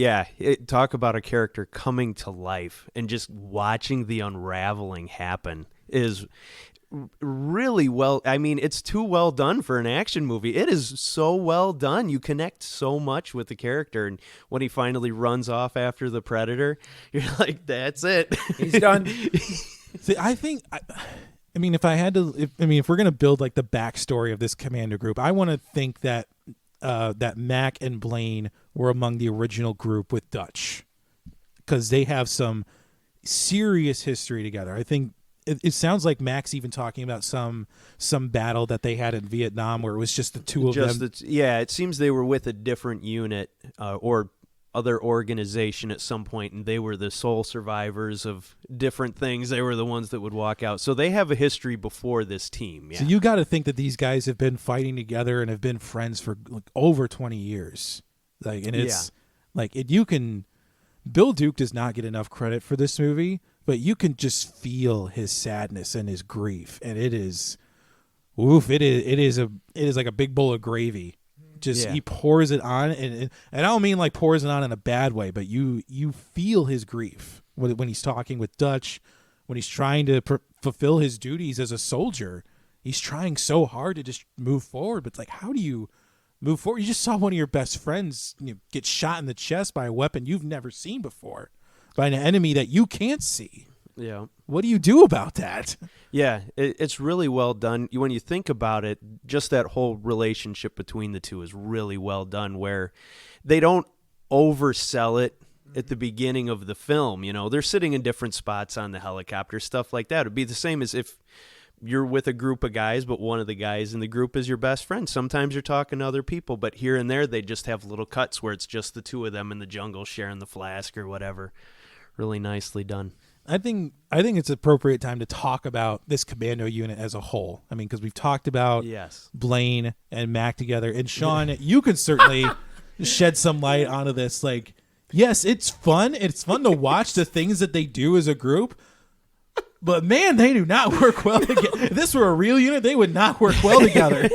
talk about a character coming to life, and just watching the unraveling happen is really well. I mean, it's too well done for an action movie. It is so well done. You connect so much with the character, and when he finally runs off after the Predator, you're like, that's it. He's done. See, I think, I mean, if we're going to build like the backstory of this commando group, I want to think that Mac and Blaine were among the original group with Dutch, because they have some serious history together. I think it sounds like Mac's even talking about some battle that they had in Vietnam where it was just the two of them. It seems they were with a different unit or other organization at some point, and they were the sole survivors of different things. They were the ones that would walk out. So they have a history before this team. Yeah. So you got to think that these guys have been fighting together and have been friends for like over 20 years. Like, and it's Bill Duke does not get enough credit for this movie, but you can just feel his sadness and his grief, and it is like a big bowl of gravy. He pours it on, and I don't mean like pours it on in a bad way, but you feel his grief when he's talking with Dutch, when he's trying to fulfill his duties as a soldier. He's trying so hard to just move forward, but it's like, how do you move forward? You just saw one of your best friends get shot in the chest by a weapon you've never seen before, by an enemy that you can't see. Yeah. What do you do about that? Yeah, it's really well done. When you think about it, just that whole relationship between the two is really well done, where they don't oversell it at the beginning of the film. You know, they're sitting in different spots on the helicopter, stuff like that. It'd be the same as if you're with a group of guys, but one of the guys in the group is your best friend. Sometimes you're talking to other people, but here and there they just have little cuts where it's just the two of them in the jungle sharing the flask or whatever. Really nicely done. I think it's appropriate time to talk about this commando unit as a whole. I mean, because we've talked about Blaine and Mac together, and Sean, you can certainly shed some light onto this. Like, yes, it's fun. It's fun to watch the things that they do as a group, but man, they do not work well together. If this were a real unit, they would not work well together.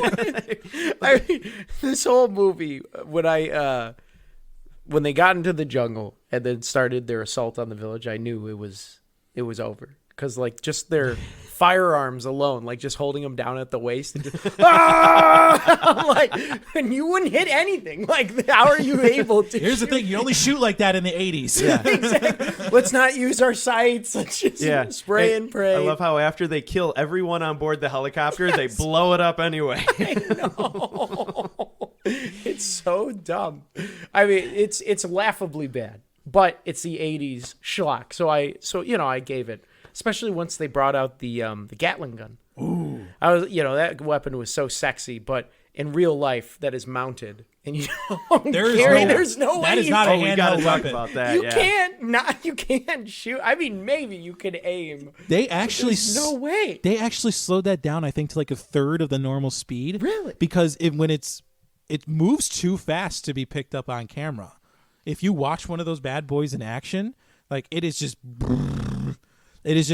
I mean, this whole movie, when they got into the jungle and then started their assault on the village, I knew it was over, because like just their firearms alone, like just holding them down at the waist, and just, I'm like, and you wouldn't hit anything. Like, how are you able to? Here's the thing: you only shoot like that in the 80s. Yeah, exactly. Let's not use our sights. Let's just spray and pray. I love how after they kill everyone on board the helicopter, they blow it up anyway. I know. It's so dumb. I mean, it's laughably bad, but it's the 80s schlock. So I gave it, especially once they brought out the Gatling gun. Ooh. That weapon was so sexy, but in real life that is mounted, and you don't there's no way. That is not a handheld weapon. About that. You can't shoot. I mean, maybe you could aim. There's no way. They actually slowed that down, I think, to like a third of the normal speed. Really? Because it moves too fast to be picked up on camera. If you watch one of those bad boys in action, like it is just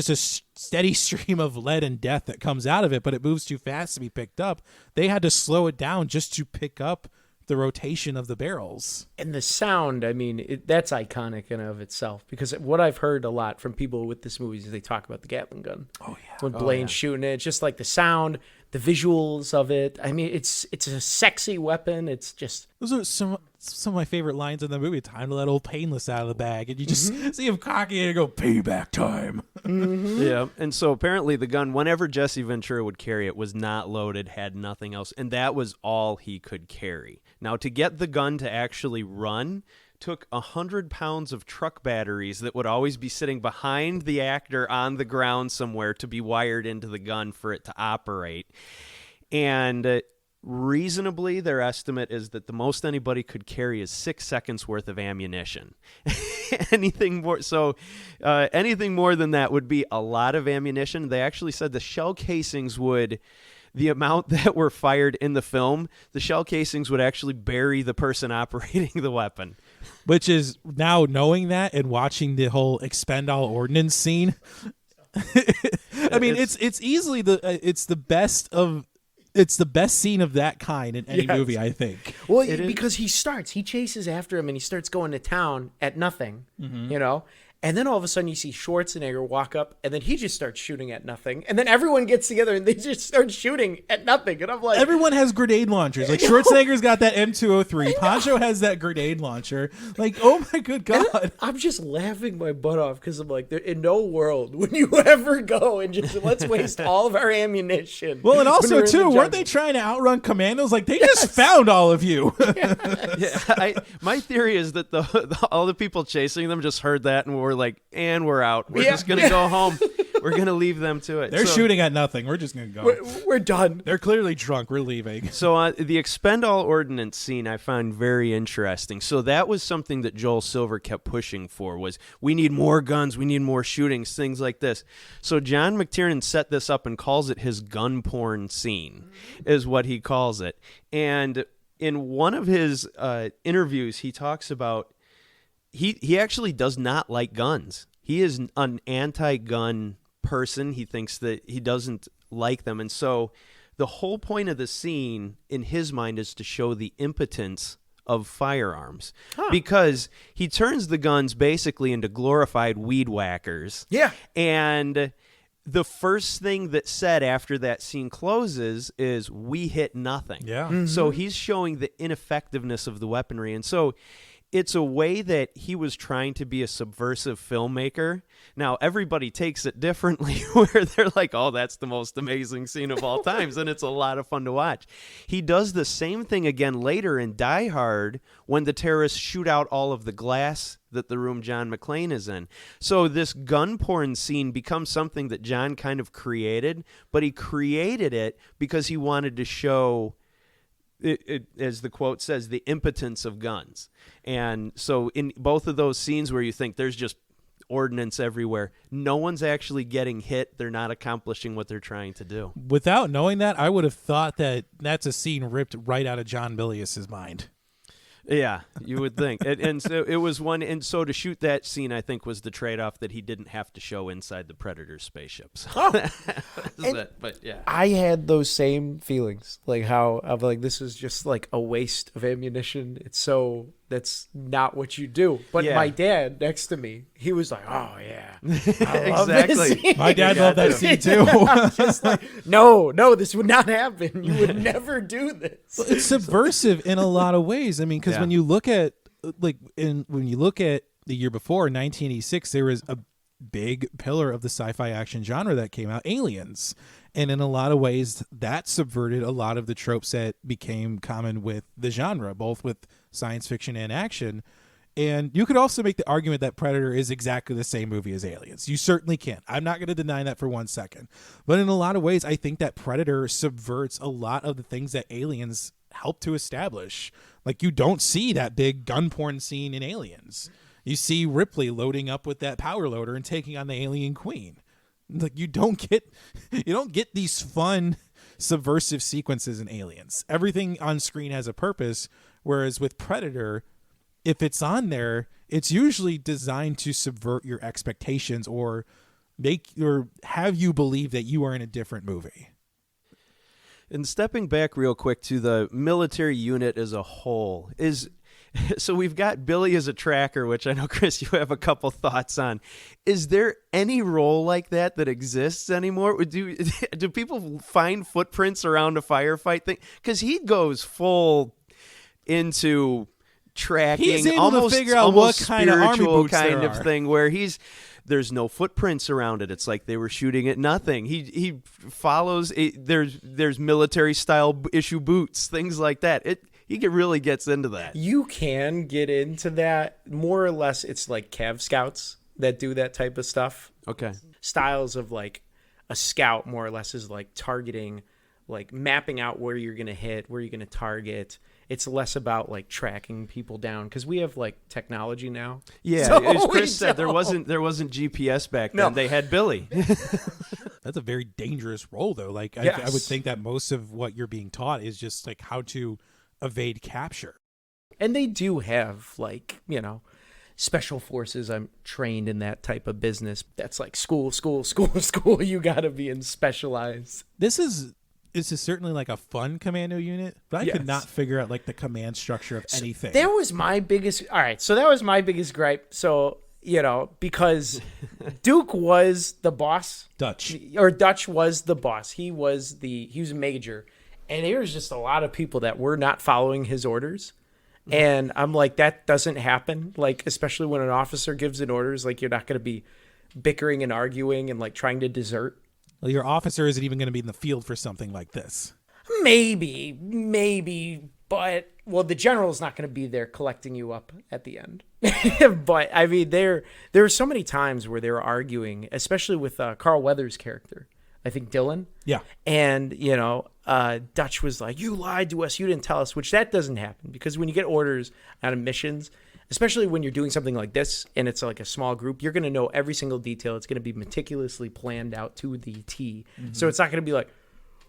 a steady stream of lead and death that comes out of it, but it moves too fast to be picked up. They had to slow it down just to pick up the rotation of the barrels. And the sound, I mean, that's iconic in and of itself, because what I've heard a lot from people with this movie is they talk about the Gatling gun. Oh yeah. When Blaine's shooting it, it's just like the sound, the visuals of it. I mean, it's a sexy weapon. It's just... Those are some of my favorite lines in the movie. Time to let old Painless out of the bag. And you just see him cocking it and go, payback time. Yeah, and so apparently the gun, whenever Jesse Ventura would carry it, was not loaded, had nothing else, and that was all he could carry. Now, to get the gun to actually run took 100 pounds of truck batteries that would always be sitting behind the actor on the ground somewhere to be wired into the gun for it to operate. And reasonably, their estimate is that the most anybody could carry is 6 seconds worth of ammunition. Anything more than that would be a lot of ammunition. They actually said the shell casings would... The amount that were fired in the film, the shell casings would actually bury the person operating the weapon. Which is, now knowing that and watching the whole expend all ordnance scene, I mean, it's easily it's the best scene of that kind in any movie, I think. Well, because he chases after him and he starts going to town at nothing, you know? And then all of a sudden you see Schwarzenegger walk up and then he just starts shooting at nothing. And then everyone gets together and they just start shooting at nothing. And I'm like... Everyone has grenade launchers. Like Schwarzenegger's got that M203. Poncho has that grenade launcher. Like, oh my good God. I'm just laughing my butt off because I'm like, in no world would you ever go and just let's waste all of our ammunition. Well, and also too, weren't they trying to outrun commandos? Like, they just found all of you. My theory is that all the people chasing them just heard that and were like, and we're out. We're just going to go home. We're going to leave them to it. They're shooting at nothing. We're just going to go. We're done. They're clearly drunk. We're leaving. So the expend all ordnance scene I found very interesting. So that was something that Joel Silver kept pushing for, was we need more guns, we need more shootings, things like this. So John McTiernan set this up and calls it his gun porn scene, is what he calls it. And in one of his interviews, he talks about he actually does not like guns. He is an anti-gun person. He thinks that he doesn't like them. And so the whole point of the scene in his mind is to show the impotence of firearms, because he turns the guns basically into glorified weed whackers. Yeah. And the first thing that's said after that scene closes is, we hit nothing. Yeah. Mm-hmm. So he's showing the ineffectiveness of the weaponry. And so it's a way that he was trying to be a subversive filmmaker. Now, everybody takes it differently, where they're like, oh, that's the most amazing scene of all times, and it's a lot of fun to watch. He does the same thing again later in Die Hard when the terrorists shoot out all of the glass that the room John McClane is in. So this gun porn scene becomes something that John kind of created, but he created it because he wanted to show... It, as the quote says, the impotence of guns. And so in both of those scenes where you think there's just ordnance everywhere, no one's actually getting hit. They're not accomplishing what they're trying to do. Without knowing that, I would have thought that that's a scene ripped right out of John Milius's mind. Yeah, you would think. And so it was one. And so to shoot that scene, I think, was the trade-off that he didn't have to show inside the Predator spaceships. But yeah, I had those same feelings, like how I'm like, this is just like a waste of ammunition. That's not what you do. But my dad next to me, he was like, oh yeah, I love this scene. My dad loved that scene too. I'm just like, no, this would not happen. You would never do this. It's subversive in a lot of ways. I mean, because when you look at the year before, 1986, there was a big pillar of the sci-fi action genre that came out, Aliens. And in a lot of ways, that subverted a lot of the tropes that became common with the genre, both with science fiction and action. And you could also make the argument that Predator is exactly the same movie as Aliens. You certainly can. I'm not going to deny that for 1 second. But in a lot of ways, I think that Predator subverts a lot of the things that Aliens helped to establish. Like, you don't see that big gun porn scene in Aliens. You see Ripley loading up with that power loader and taking on the alien queen. Like, you don't get these fun subversive sequences in Aliens. Everything on screen has a purpose, whereas with Predator, if it's on there, it's usually designed to subvert your expectations or have you believe that you are in a different movie. And stepping back real quick to the military unit as a whole so we've got Billy as a tracker, which I know, Chris, you have a couple thoughts on. Is there any role like that exists anymore? Do people find footprints around a firefight thing? Because he goes full into tracking, He's able almost, to figure out what kind of army spiritual boots kind there of are. thing where there's no footprints around it. It's like they were shooting at nothing. He follows there's military style issue boots, things like that. He really gets into that. You can get into that. More or less, it's like Cav Scouts that do that type of stuff. Okay. Styles of like a scout more or less is like targeting, like mapping out where you're going to hit, where you're going to target. It's less about like tracking people down because we have like technology now. Yeah, So as we Chris said, there don't. wasn't GPS back then. No. They had Billy. That's a very dangerous role, though. Like, I Yes. would think that most of what you're being taught is just like how to evade capture. And they do have like, special forces. I'm trained in that type of business. That's like school. You got to be in specialized. This is certainly like a fun commando unit, but I Yes. could not figure out like the command structure of anything. That was my biggest. All right. So that was my biggest gripe. So, because Duke was the boss. Dutch. Or Dutch was the boss. He was a major. And there was just a lot of people that were not following his orders. And I'm like, that doesn't happen. Like, especially when an officer gives an orders, like you're not going to be bickering and arguing and like trying to desert. Well, your officer isn't even going to be in the field for something like this. Maybe, but the general's not going to be there collecting you up at the end. But I mean, there were so many times where they were arguing, especially with Carl Weathers' character. I think Dylan. Yeah. And, Dutch was like, you lied to us. You didn't tell us, which that doesn't happen because when you get orders out of missions, especially when you're doing something like this and it's like a small group, you're going to know every single detail. It's going to be meticulously planned out to the T. Mm-hmm. So it's not going to be like,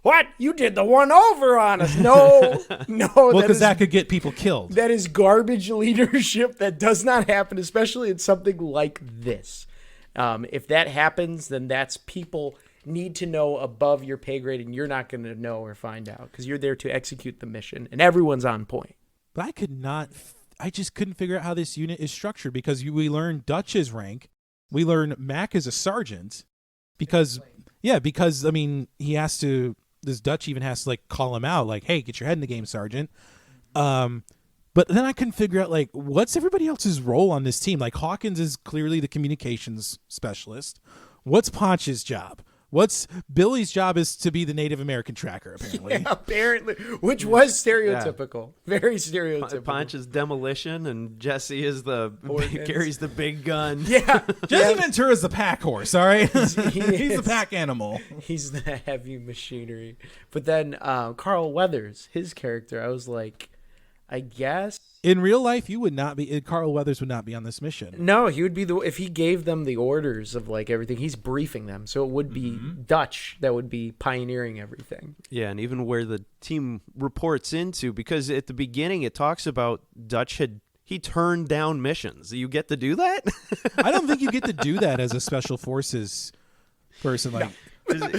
what? You did the one over on us. No. Well, because that could get people killed. That is garbage leadership. That does not happen, especially in something like this. If that happens, then that's people need to know above your pay grade, and you're not going to know or find out because you're there to execute the mission, and everyone's on point. But I just couldn't figure out how this unit is structured because we learn Dutch's rank. We learn Mac is a sergeant because I mean, this Dutch even has to like call him out like, hey, get your head in the game, sergeant. But then I couldn't figure out like what's everybody else's role on this team. Like Hawkins is clearly the communications specialist. What's Ponch's job? What's Billy's job is to be the Native American tracker, apparently. Yeah, apparently, which was stereotypical. Yeah. Very stereotypical. Punch is demolition, and Jesse is carries the big gun. Yeah. Jesse Ventura is the pack horse, all right? He's the pack animal. He's the heavy machinery. But then Carl Weathers, his character, I was like, I guess in real life, Carl Weathers would not be on this mission. No, he would be if he gave them the orders of like everything. He's briefing them, so it would be Dutch that would be pioneering everything. Yeah, and even where the team reports into, because at the beginning it talks about Dutch he turned down missions. You get to do that? I don't think you get to do that as a special forces person. Like. No.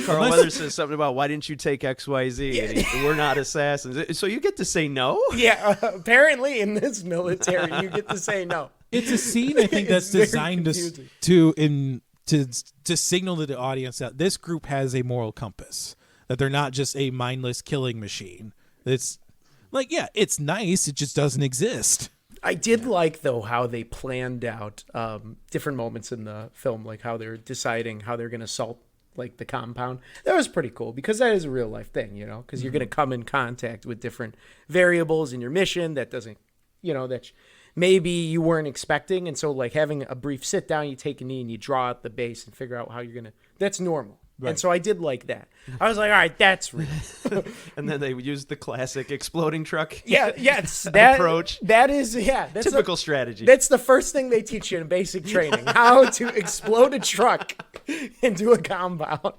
Carl Weathers says something about why didn't you take XYZ? And we're not assassins. So you get to say no? Yeah, apparently in this military you get to say no. It's a scene I think that's designed to signal to the audience that this group has a moral compass, that they're not just a mindless killing machine. It's like, yeah, it's nice. It just doesn't exist. I did like, though, how they planned out different moments in the film, like how they're deciding how they're going to assault like the compound. That was pretty cool because that is a real life thing, because you're going to come in contact with different variables in your mission that doesn't, that maybe you weren't expecting. And so like having a brief sit down, you take a knee and you draw out the base and figure out how you're going to, that's normal. Right. And so I did like that. I was like, all right, that's real. And then they used the classic exploding truck approach. That is, that's typical strategy. That's the first thing they teach you in basic training, how to explode a truck into a compound.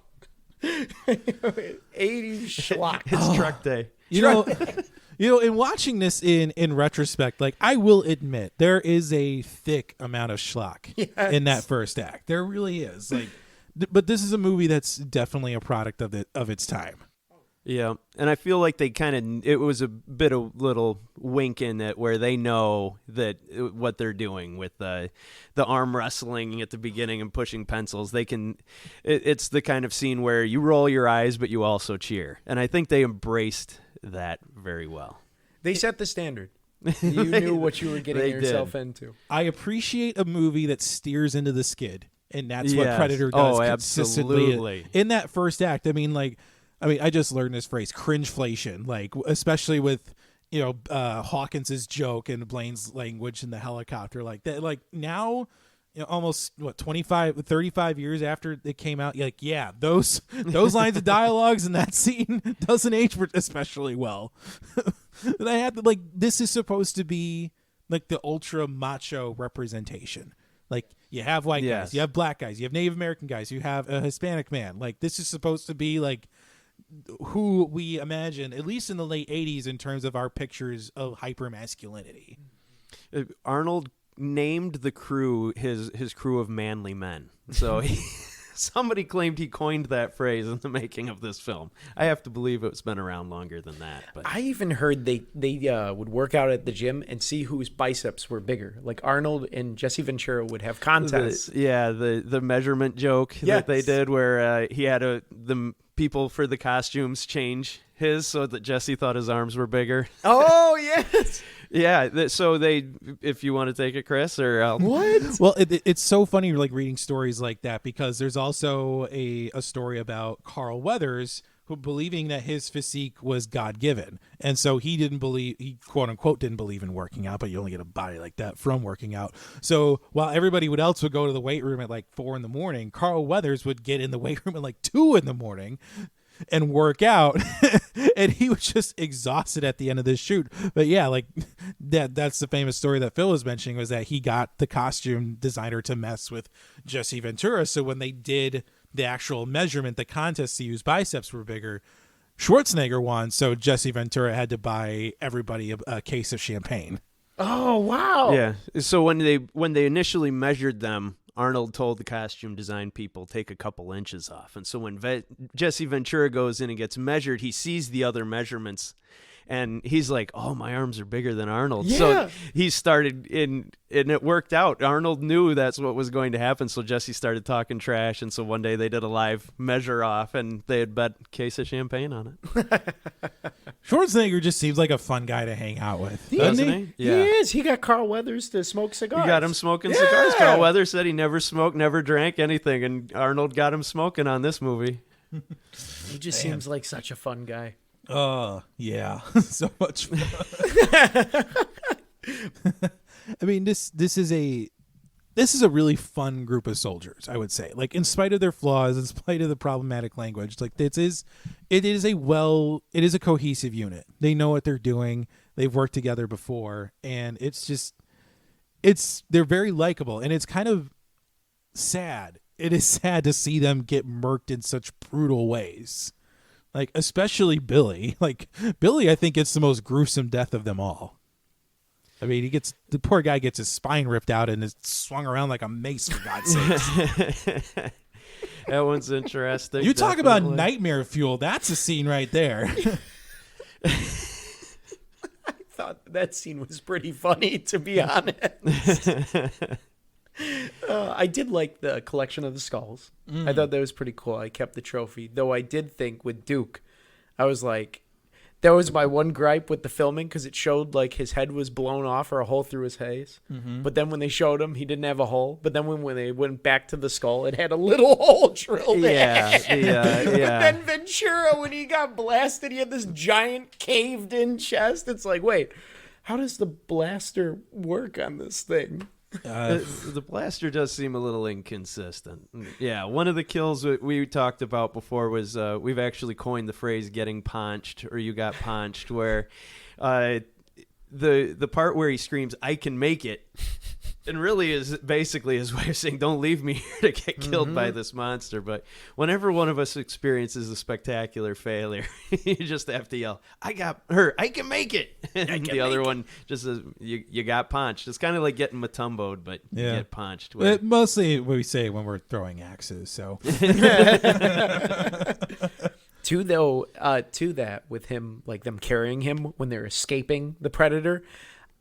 80s schlock. It's truck day. In watching this in retrospect, like I will admit, there is a thick amount of schlock in that first act. There really is. Like, but this is a movie that's definitely a product of its time. Yeah, and I feel like it was a bit of little wink in it where they know that what they're doing with the arm wrestling at the beginning and pushing pencils. It's the kind of scene where you roll your eyes, but you also cheer. And I think they embraced that very well. They set the standard. You knew what you were getting yourself into. I appreciate a movie that steers into the skid, and that's what Yes. Predator does Oh, consistently. absolutely. In that first act, I mean, I just learned this phrase, cringeflation, especially with, Hawkins's joke and Blaine's language in the helicopter like that. Like now, almost 35 years after it came out, those lines of dialogues in that scene doesn't age especially well. And I had to, this is supposed to be like the ultra macho representation. Like you have white guys, you have black guys, you have Native American guys, you have a Hispanic man. Like this is supposed to be like who we imagine, at least in the late 80s, in terms of our pictures of hypermasculinity. Arnold named the crew his crew of manly men. So somebody claimed he coined that phrase in the making of this film. I have to believe it's been around longer than that. But I even heard they would work out at the gym and see whose biceps were bigger. Like Arnold and Jesse Ventura would have contests. The measurement joke that they did where he had the people for the costumes change his so that Jesse thought his arms were bigger. Oh, yes. Yeah, so if you want to take it, Chris, or what? Well, it's so funny, reading stories like that, because there's also a story about Carl Weathers who believing that his physique was God-given, and so he quote unquote didn't believe in working out, but you only get a body like that from working out. So while everybody else would go to the weight room at 4 a.m, Carl Weathers would get in the weight room at 2 a.m. and work out, and he was just exhausted at the end of this shoot. But yeah, that's the famous story that Phil was mentioning, was that he got the costume designer to mess with Jesse Ventura, so when they did the actual measurement, the contest to use biceps were bigger, Schwarzenegger won, so Jesse Ventura had to buy everybody a case of champagne. Oh, wow. Yeah, so when they initially measured them, Arnold told the costume design people, take a couple inches off. And so when Jesse Ventura goes in and gets measured, he sees the other measurements, and he's like, oh, my arms are bigger than Arnold. Yeah. So he started and it worked out. Arnold knew that's what was going to happen, so Jesse started talking trash, and so one day they did a live measure off, and they had bet a case of champagne on it. Schwarzenegger just seems like a fun guy to hang out with, doesn't he? Yeah. He is. He got Carl Weathers to smoke cigars. You got him smoking cigars. Carl Weathers said he never smoked, never drank anything, and Arnold got him smoking on this movie. He just seems like such a fun guy. Yeah. So much fun. I mean, this is a really fun group of soldiers, I would say. In spite of their flaws, in spite of the problematic language, it is a cohesive unit. They know what they're doing. They've worked together before, and they're very likable, and it's kind of sad. It is sad to see them get murked in such brutal ways. Especially Billy. Billy, I think, gets the most gruesome death of them all. I mean, the poor guy gets his spine ripped out and is swung around like a mace, for God's sakes. That one's interesting. You talk about nightmare fuel. That's a scene right there. I thought that scene was pretty funny, to be honest. I did like the collection of the skulls. I thought that was pretty cool. I kept the trophy, though I did think with Duke, I was like, that was my one gripe with the filming, because it showed his head was blown off or a hole through his face. Mm-hmm. But then when they showed him, he didn't have a hole. But then when they went back to the skull, it had a little hole drilled in. Yeah. But then Ventura, when he got blasted, he had this giant caved-in chest. It's like, wait, how does the blaster work on this thing? The blaster does seem a little inconsistent. Yeah, one of the kills we talked about before was we've actually coined the phrase "getting paunched" or "you got paunched," where the part where he screams, "I can make it," and really is basically his way of saying, "Don't leave me here to get killed by this monster." But whenever one of us experiences a spectacular failure, you just have to yell, "I got hurt. I can make it." And the other one just says, "You got punched." It's kind of like getting matumboed, but you get punched. Mostly what we say when we're throwing axes. So To that with him, like them carrying him when they're escaping the predator,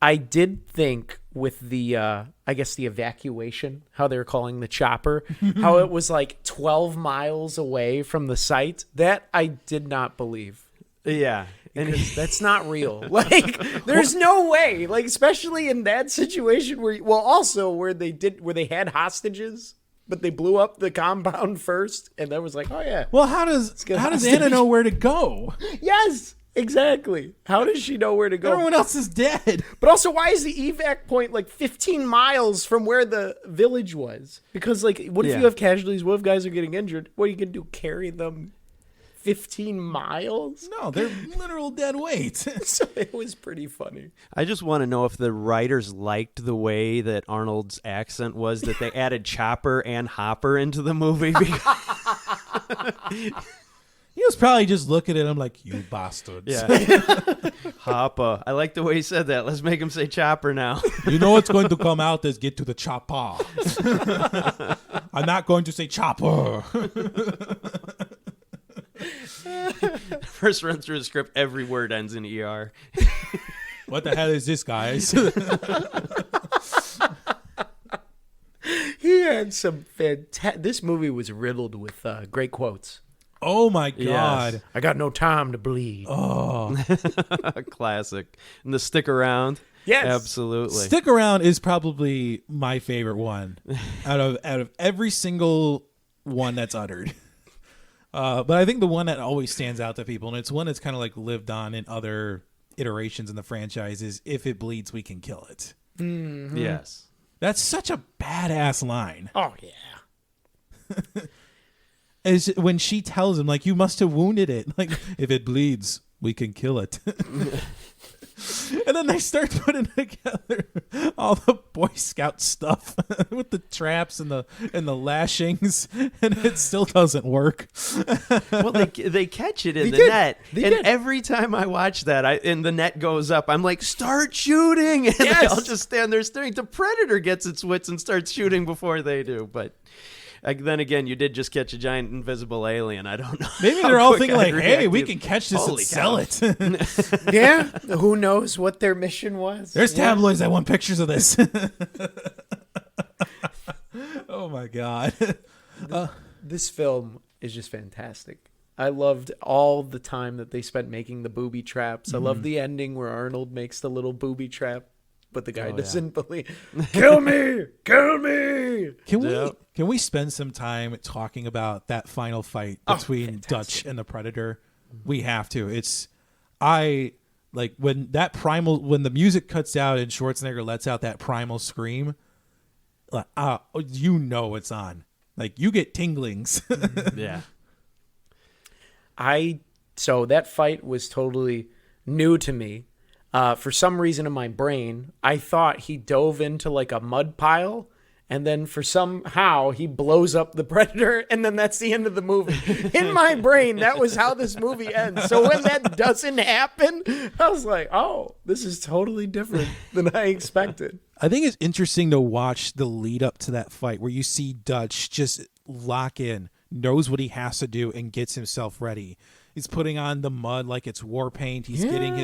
I did think with the I guess the evacuation, how they're calling the chopper, how it was like 12 miles away from the site. That I did not believe. Yeah. Because that's not real. Like, there's no way. Like, especially in that situation where they had hostages, but they blew up the compound first, and then was like, oh yeah. Well, how does Anna know where to go? Yes, exactly. How does she know where to go? Everyone else is dead. But also, why is the evac point like 15 miles from where the village was? Because like, what if you have casualties? What if guys are getting injured? What are you gonna do? Carry them 15 miles? No, they're literal dead weight. So it was pretty funny. I just want to know if the writers liked the way that Arnold's accent was, that they added chopper and hopper into the movie. He was probably just looking at him like, you bastards. Yeah. Hopper. I like the way he said that. Let's make him say chopper now. You know what's going to come out is get to the chopper. I'm not going to say chopper. First run through the script, every word ends in ER. What the hell is this, guys? He had some fantastic. This movie was riddled with great quotes. Oh my God. Yes. I got no time to bleed. Oh. Classic. And the stick around. Yes. Absolutely. Stick Around is probably my favorite one out of every single one that's uttered. But I think the one that always stands out to people, and it's one that's kind of like lived on in other iterations in the franchise, is "If it bleeds, we can kill it." Mm-hmm. Yes. That's such a badass line. Oh yeah. Is when she tells him, like, you must have wounded it. Like, if it bleeds, we can kill it. And then they start putting together all the Boy Scout stuff with the traps and the lashings, and it still doesn't work. Well, they catch it in They the did. net, They and did. every time I watch that, and the net goes up, I'm like, start shooting, and they Yes. all just stand there staring. The Predator gets its wits and starts shooting before they do, but. Then again, you did just catch a giant invisible alien. I don't know. Maybe how they're all quick thinking I'd like, hey, we react. can catch this Holy and sell it. Yeah. Who knows what their mission was? There's tabloids that want pictures of this. Oh my God. This film is just fantastic. I loved all the time that they spent making the booby traps. I love the ending where Arnold makes the little booby trap, but the guy doesn't believe. Kill me! Kill me! Can we spend some time talking about that final fight between Dutch and the Predator? We have to. I like when the music cuts out and Schwarzenegger lets out that primal scream, like, you know it's on. Like, you get tinglings. Yeah. So that fight was totally new to me. For some reason in my brain, I thought he dove into like a mud pile, and then somehow he blows up the Predator, and then that's the end of the movie. In my brain, that was how this movie ends. So when that doesn't happen, I was like, oh, this is totally different than I expected. I think it's interesting to watch the lead up to that fight where you see Dutch just lock in, knows what he has to do, and gets himself ready. He's putting on the mud like it's war paint. He's getting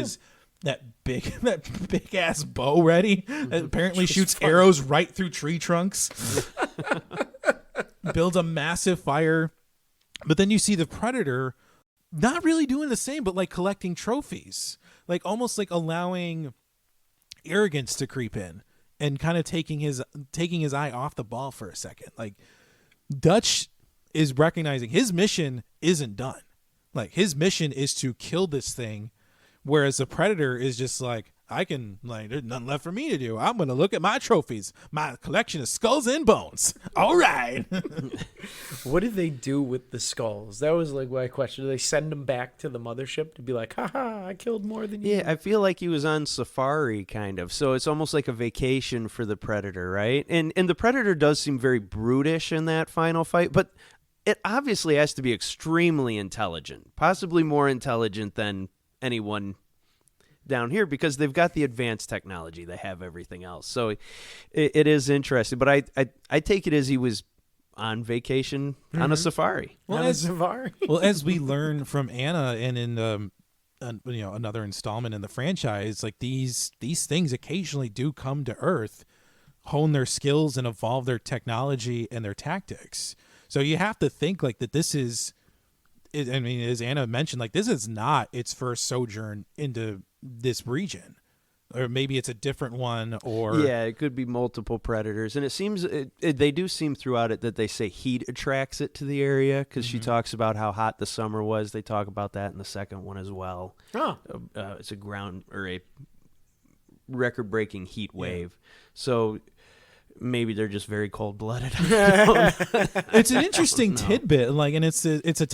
that big ass bow ready that apparently shoots arrows right through tree trunks. Builds a massive fire. But then you see the Predator not really doing the same, but like collecting trophies, like almost like allowing arrogance to creep in and kind of taking his eye off the ball for a second. Like, Dutch is recognizing his mission isn't done. Like, his mission is to kill this thing, whereas the Predator is just like, there's nothing left for me to do. I'm going to look at my trophies, my collection of skulls and bones. All right. What did they do with the skulls? That was like my question. Do they send them back to the mothership to be like, haha, I killed more than you? Yeah, I feel like he was on safari, kind of. So it's almost like a vacation for the Predator, right? And the Predator does seem very brutish in that final fight, but it obviously has to be extremely intelligent, possibly more intelligent than anyone down here, because they've got the advanced technology. They have everything else. So it is interesting. But I take it as he was on vacation on a safari. Well, as we learn from Anna and in another installment in the franchise, like these things occasionally do come to Earth, hone their skills and evolve their technology and their tactics. So you have to think like that this is, I mean, as Anna mentioned, like this is not its first sojourn into this region. Or maybe it's a different one, or yeah, it could be multiple predators, and it seems they do seem throughout it that they say heat attracts it to the area because she talks about how hot the summer was. They talk about that in the second one as well. Oh, It's a record-breaking heat wave, so maybe they're just very cold-blooded. It's an interesting tidbit, like, and it's the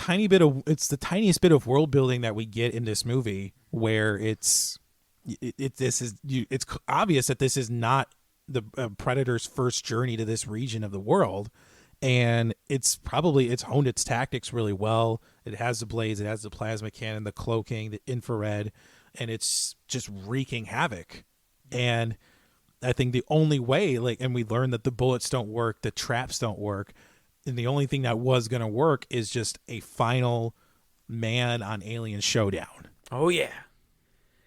tiniest bit of world building that we get in this movie, where it's obvious that this is not the Predator's first journey to this region of the world, and it's honed its tactics really well. It has the blades, it has the plasma cannon, the cloaking, the infrared, and it's just wreaking havoc. And I think the only way, like, and we learned that the bullets don't work, the traps don't work, and the only thing that was going to work is just a final man on alien showdown. oh yeah.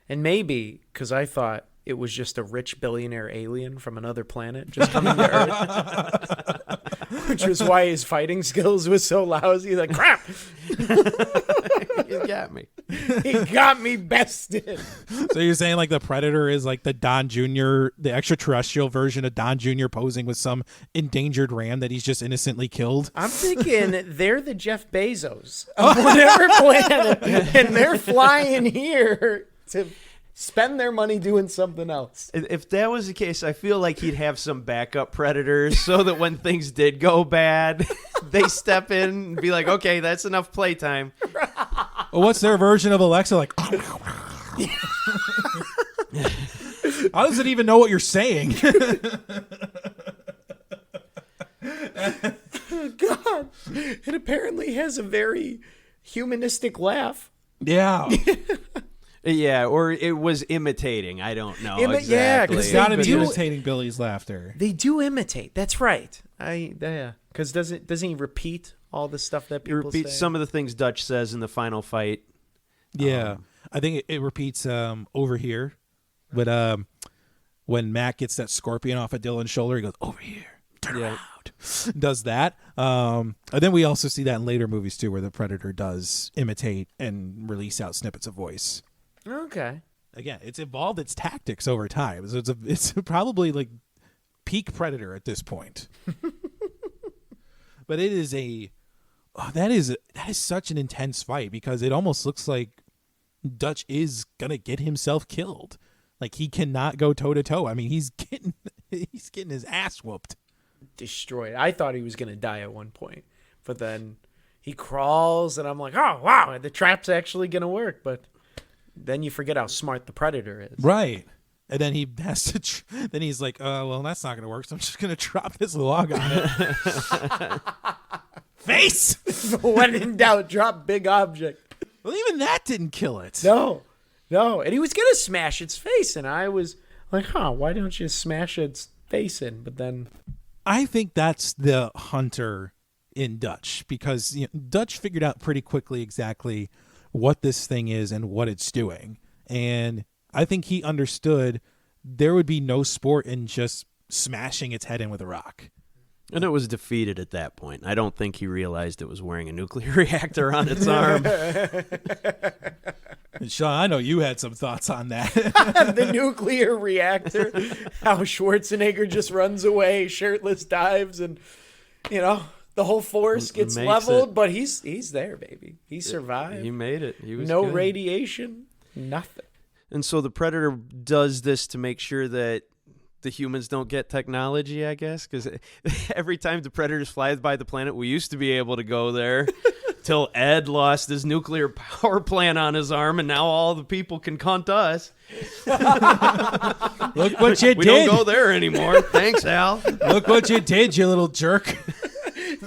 And maybe, because I thought it was just a rich billionaire alien from another planet just coming to Earth, which was why his fighting skills was so lousy. Like, crap! You got me. He got me bested. So you're saying like the Predator is like the Don Jr., the extraterrestrial version of Don Jr. posing with some endangered ram that he's just innocently killed? I'm thinking they're the Jeff Bezos of whatever planet, and they're flying here to spend their money doing something else. If that was the case, I feel like he'd have some backup predators so that when things did go bad, they step in and be like, okay, that's enough playtime. Well, what's their version of Alexa? Like, how does it even know what you're saying? God, it apparently has a very humanistic laugh. Yeah. Yeah, or it was imitating. I don't know Yeah, exactly. It's got to be do- imitating Billy's laughter. They do imitate. That's right. Because doesn't he repeat all the stuff that It people repeats say? some of the things Dutch says in the final fight. Yeah. I think it repeats over here. But when Mac gets that scorpion off of Dylan's shoulder, he goes, over here. Turn around. Does that. And then we also see that in later movies, too, where the Predator does imitate and release out snippets of voice. Okay. Again, it's evolved its tactics over time. So it's probably like peak Predator at this point. But it is that is such an intense fight because it almost looks like Dutch is gonna get himself killed. Like he cannot go toe to toe. I mean, he's getting his ass whooped. Destroyed. I thought he was going to die at one point, but then he crawls, and I'm like, oh, wow, the trap's actually going to work. But then you forget how smart the Predator is. Right. And then he has to. Then he's like, well, that's not going to work. So I'm just going to drop this log on it. Face. When in doubt, drop big object. Well, even that didn't kill it. No. And he was going to smash its face, and I was like, why don't you smash its face in? But then I think that's the hunter in Dutch because Dutch figured out pretty quickly exactly what this thing is and what it's doing. And I think he understood there would be no sport in just smashing its head in with a rock. And it was defeated at that point. I don't think he realized it was wearing a nuclear reactor on its arm. And Sean, I know you had some thoughts on that. the nuclear reactor, how Schwarzenegger just runs away, shirtless dives, and, the whole force gets leveled, but he's there, baby. He survived. He made it. He was no good. radiation, nothing. And so the Predator does this to make sure that the humans don't get technology, I guess, because every time the Predators fly by the planet, we used to be able to go there till Ed lost his nuclear power plant on his arm, and now all the people can hunt us. Look what you did. We don't go there anymore. Thanks, Al. Look what you did, you little jerk.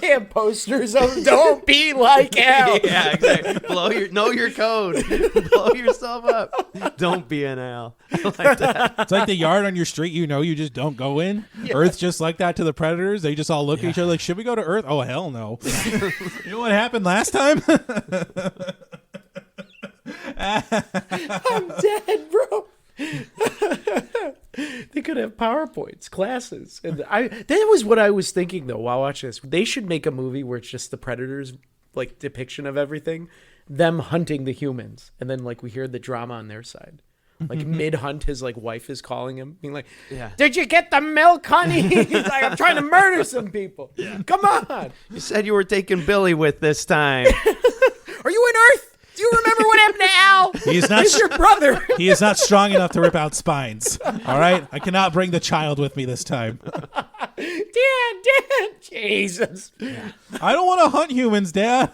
have posters of "Don't be like Al." Yeah, exactly. Know your code. Blow yourself up. Don't be an Al. I like that. It's like the yard on your street, you just don't go in. Earth's just like that to the predators. They just all look at each other like, should we go to Earth? Oh, hell no. You know what happened last time? I'm dead, bro. They could have PowerPoints, classes. And that was what I was thinking, though, while watching this. They should make a movie where it's just the predators, like, depiction of everything, them hunting the humans. And then, like, we hear the drama on their side. Like, mid-hunt, his, like, wife is calling him, being like, did you get the milk, honey? He's like, I'm trying to murder some people. Yeah. Come on. You said you were taking Billy with this time. Are you in Earth? Do you remember what happened to Al? He's not. He's your brother. He is not strong enough to rip out spines. All right? I cannot bring the child with me this time. Dad. Jesus. I don't want to hunt humans, Dad.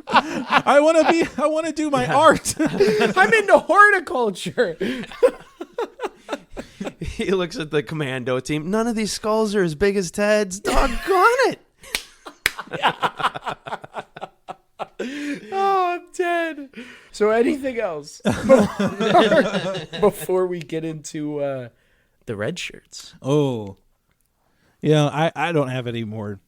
I want to do my art. I'm into horticulture. He looks at the commando team. None of these skulls are as big as Ted's. Doggone it. Oh, I'm dead. So anything else before we get into the red shirts? Oh. I don't have any more.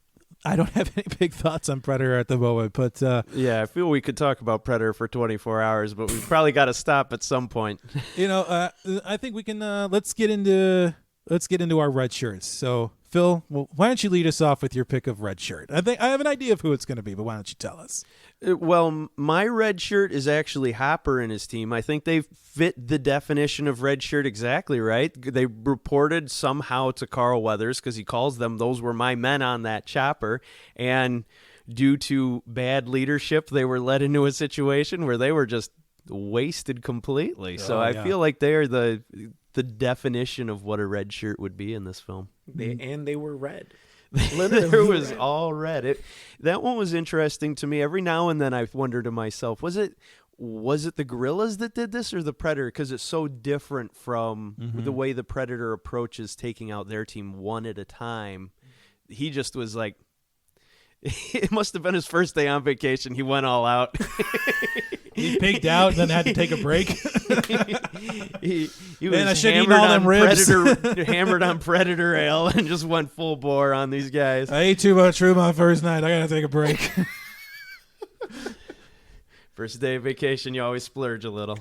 I don't have any big thoughts on Predator at the moment, but Yeah, I feel we could talk about Predator for 24 hours, but we've probably got to stop at some point. I think we can let's get into our red shirts. So, Phil, why don't you lead us off with your pick of red shirt? I think I have an idea of who it's going to be, but why don't you tell us? Well, my red shirt is actually Hopper and his team. I think they fit the definition of red shirt exactly right. They reported somehow to Carl Weathers, because he calls them, those were my men on that chopper. And due to bad leadership, they were led into a situation where they were just wasted completely. So I feel like they are the definition of what a red shirt would be in this film. They were red. There was all red. That one was interesting to me. Every now and then I wonder to myself, was it the gorillas that did this or the Predator? Because it's so different from the way the Predator approaches taking out their team one at a time. He just was like, it must have been his first day on vacation. He went all out. He pigged out and then had to take a break. he Man, I was should eat all them ribs. hammered on Predator ale and just went full bore on these guys. I ate too much room on first night. I got to take a break. First day of vacation, you always splurge a little.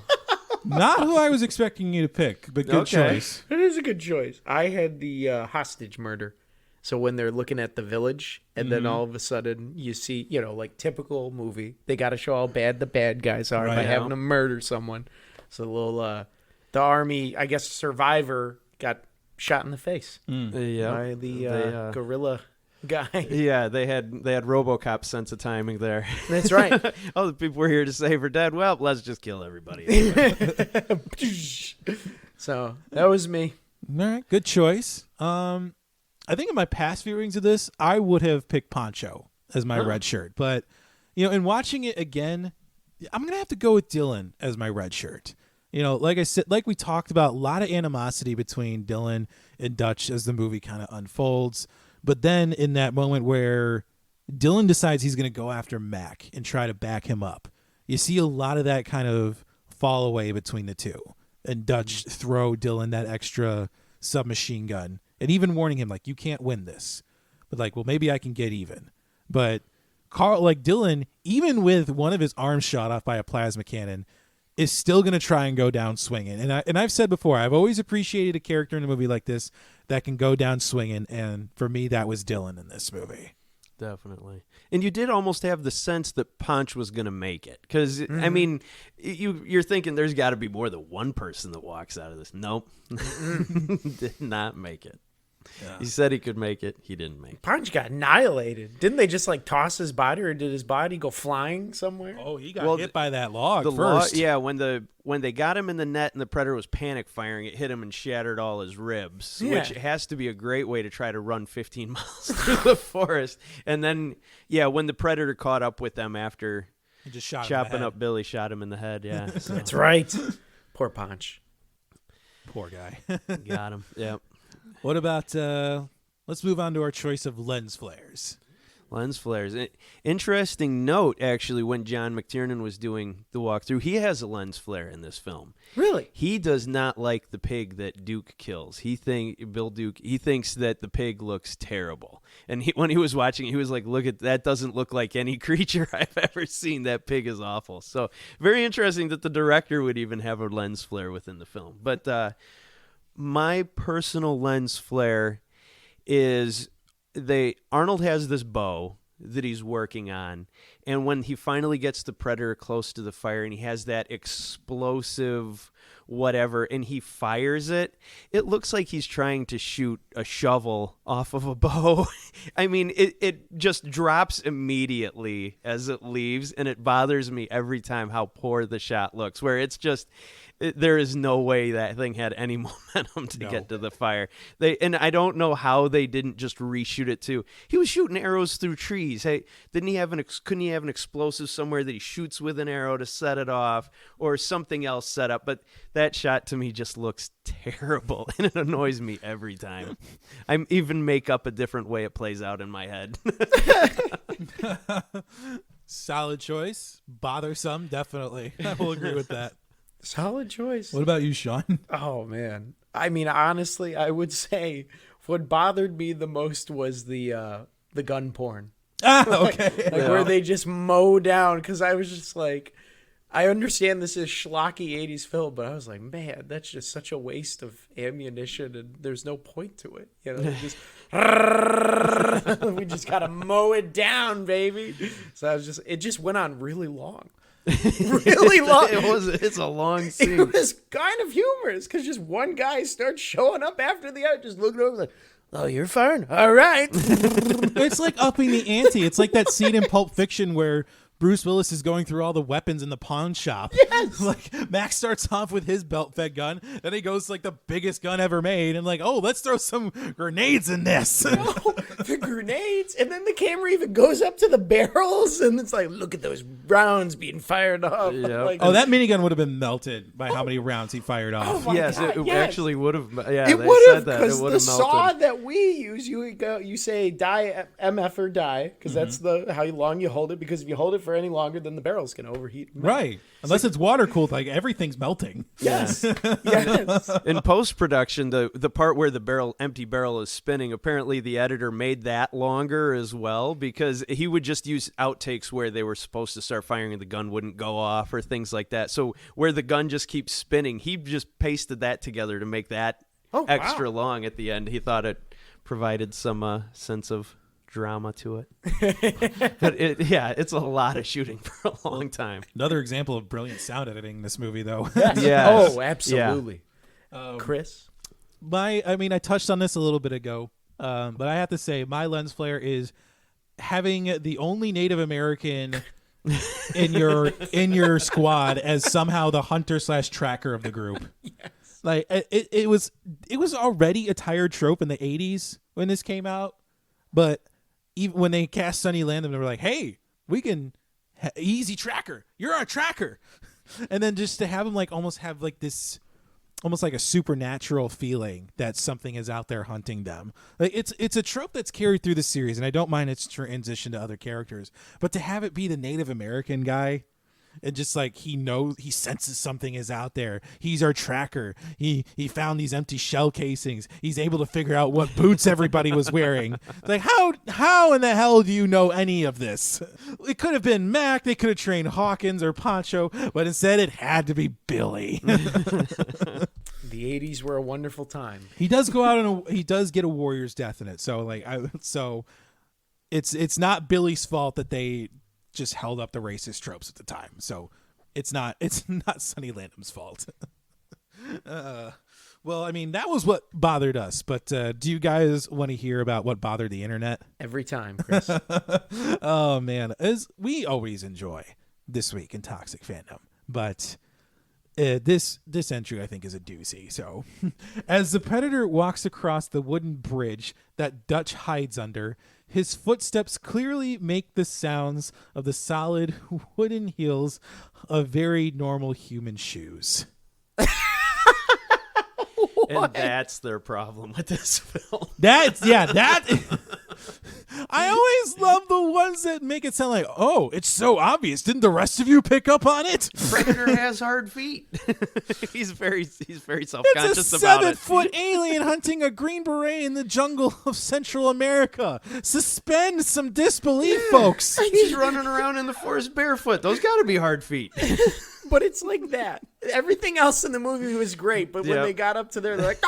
Not who I was expecting you to pick, but good choice. It is a good choice. I had the hostage murder. So when they're looking at the village, and then all of a sudden you see, like typical movie, they got to show how bad the bad guys are by having them murder someone. So the army, I guess, survivor got shot in the face by the gorilla guy. Yeah, they had RoboCop sense of timing there. That's right. All the people we're here to save are dead. Well, let's just kill everybody. So that was me. All right, good choice. I think in my past viewings of this, I would have picked Poncho as my red shirt. But, in watching it again, I'm going to have to go with Dylan as my red shirt. Like I said, like we talked about, a lot of animosity between Dylan and Dutch as the movie kind of unfolds. But then in that moment where Dylan decides he's going to go after Mac and try to back him up, you see a lot of that kind of fall away between the two. And Dutch throw Dylan that extra submachine gun. And even warning him, like, you can't win this. But, like, well, maybe I can get even. But Dylan, even with one of his arms shot off by a plasma cannon, is still going to try and go down swinging. And I've said before, I've always appreciated a character in a movie like this that can go down swinging. And for me, that was Dylan in this movie. Definitely. And you did almost have the sense that Ponch was going to make it. Because, I mean, you're thinking there's got to be more than one person that walks out of this. Nope. Did not make it. Yeah. He said he could make it. He didn't make it. Ponch got annihilated. Didn't they just toss his body, or did his body go flying somewhere? Oh, he got hit by that log first. When they got him in the net and the Predator was panic firing, it hit him and shattered all his ribs, which has to be a great way to try to run 15 miles through the forest. And then, when the Predator caught up with them after he just chopping up Billy, shot him in the head. Yeah, so. That's right. Poor Ponch. Poor guy. Got him. Yep. What about let's move on to our choice of lens flares. Lens flares. Interesting note, actually, when John McTiernan was doing the walkthrough, he has a lens flare in this film. Really? He does not like the pig that Duke kills. Bill Duke, he thinks that the pig looks terrible. And when he was watching it, he was like, look at that, doesn't look like any creature I've ever seen. That pig is awful. So very interesting that the director would even have a lens flare within the film. But my personal lens flare is Arnold has this bow that he's working on, and when he finally gets the predator close to the fire and he has that explosive whatever and he fires it, it looks like he's trying to shoot a shovel off of a bow. I mean, it just drops immediately as it leaves, and it bothers me every time how poor the shot looks, where it's just there is no way that thing had any momentum to get to the fire. And I don't know how they didn't just reshoot it too. He was shooting arrows through trees. Hey, couldn't he have an explosive somewhere that he shoots with an arrow to set it off, or something else set up? But that shot to me just looks terrible, and it annoys me every time. I even make up a different way it plays out in my head. Solid choice. Bothersome, definitely. I will agree with that. Solid choice. What about you, Sean? Oh, man. I mean, honestly, I would say what bothered me the most was the gun porn. Okay. Where they just mow down, because I was just like, I understand this is schlocky 80s film, but I was like, man, that's just such a waste of ammunition, and there's no point to it. You know, just we just gotta mow it down, baby. So it just went on really long. Really long. It's a long scene. It was kind of humorous because just one guy starts showing up after the other, just looking over like, oh, you're firing? All right. It's like upping the ante. It's like that scene in Pulp Fiction where Bruce Willis is going through all the weapons in the pawn shop. Yes. Like Max starts off with his belt-fed gun, then he goes to like the biggest gun ever made, and like, oh, let's throw some grenades in this. No, the grenades, and then the camera even goes up to the barrels, and it's like, look at those rounds being fired off. Yep. Like, Oh, that minigun would have been melted by how many rounds he fired off. Oh my Yes, God, it yes. actually would have. Yeah, it they would said have, that. It because would the have melted. saw that we use, you say die MF or die, because that's how long you hold it. Because if you hold it for any longer, then the barrel's gonna overheat. Right. Unless it's water cooled, like everything's melting. Yes. Yes. In post production, the part where the empty barrel is spinning, apparently the editor made that longer as well, because he would just use outtakes where they were supposed to start firing and the gun wouldn't go off or things like that. So where the gun just keeps spinning, he just pasted that together to make that extra long at the end. He thought it provided some sense of drama to it. But it's a lot of shooting for a long time. Another example of brilliant sound editing in this movie, though. Yes. Oh, absolutely. Chris? I touched on this a little bit ago, but I have to say my lens flare is having the only Native American in your squad as somehow the hunter/tracker of the group. Yes. Like it was already a tired trope in the 80s when this came out, but even when they cast Sonny Landham, they were like, "Hey, we can easy tracker. You're our tracker," and then just to have him like almost have like this, almost like a supernatural feeling that something is out there hunting them. Like it's a trope that's carried through the series, and I don't mind its transition to other characters, but to have it be the Native American guy. And just like he senses something is out there. He's our tracker. He found these empty shell casings. He's able to figure out what boots everybody was wearing. Like how in the hell do you know any of this? It could have been Mac. They could have trained Hawkins or Poncho, but instead it had to be Billy. The 80s were a wonderful time. He does go out and he does get a warrior's death in it. So it's not Billy's fault that they just held up the racist tropes at the time. So it's not Sonny Landham's fault. Well, I mean, that was what bothered us, but do you guys want to hear about what bothered the internet? Every time, Chris. Oh man, as we always enjoy This Week in Toxic Fandom, but this entry I think is a doozy. So as the Predator walks across the wooden bridge that Dutch hides under, his footsteps clearly make the sounds of the solid wooden heels of very normal human shoes. And that's their problem with this film. That I always love the ones that make it sound like, oh, it's so obvious. Didn't the rest of you pick up on it? Predator has hard feet. he's very self-conscious It's a about it. 7-foot alien hunting a green beret in the jungle of Central America. Suspend some disbelief, folks. He's running around in the forest barefoot. Those got to be hard feet. But it's like that. Everything else in the movie was great, but when Yep. they got up to there, they're like,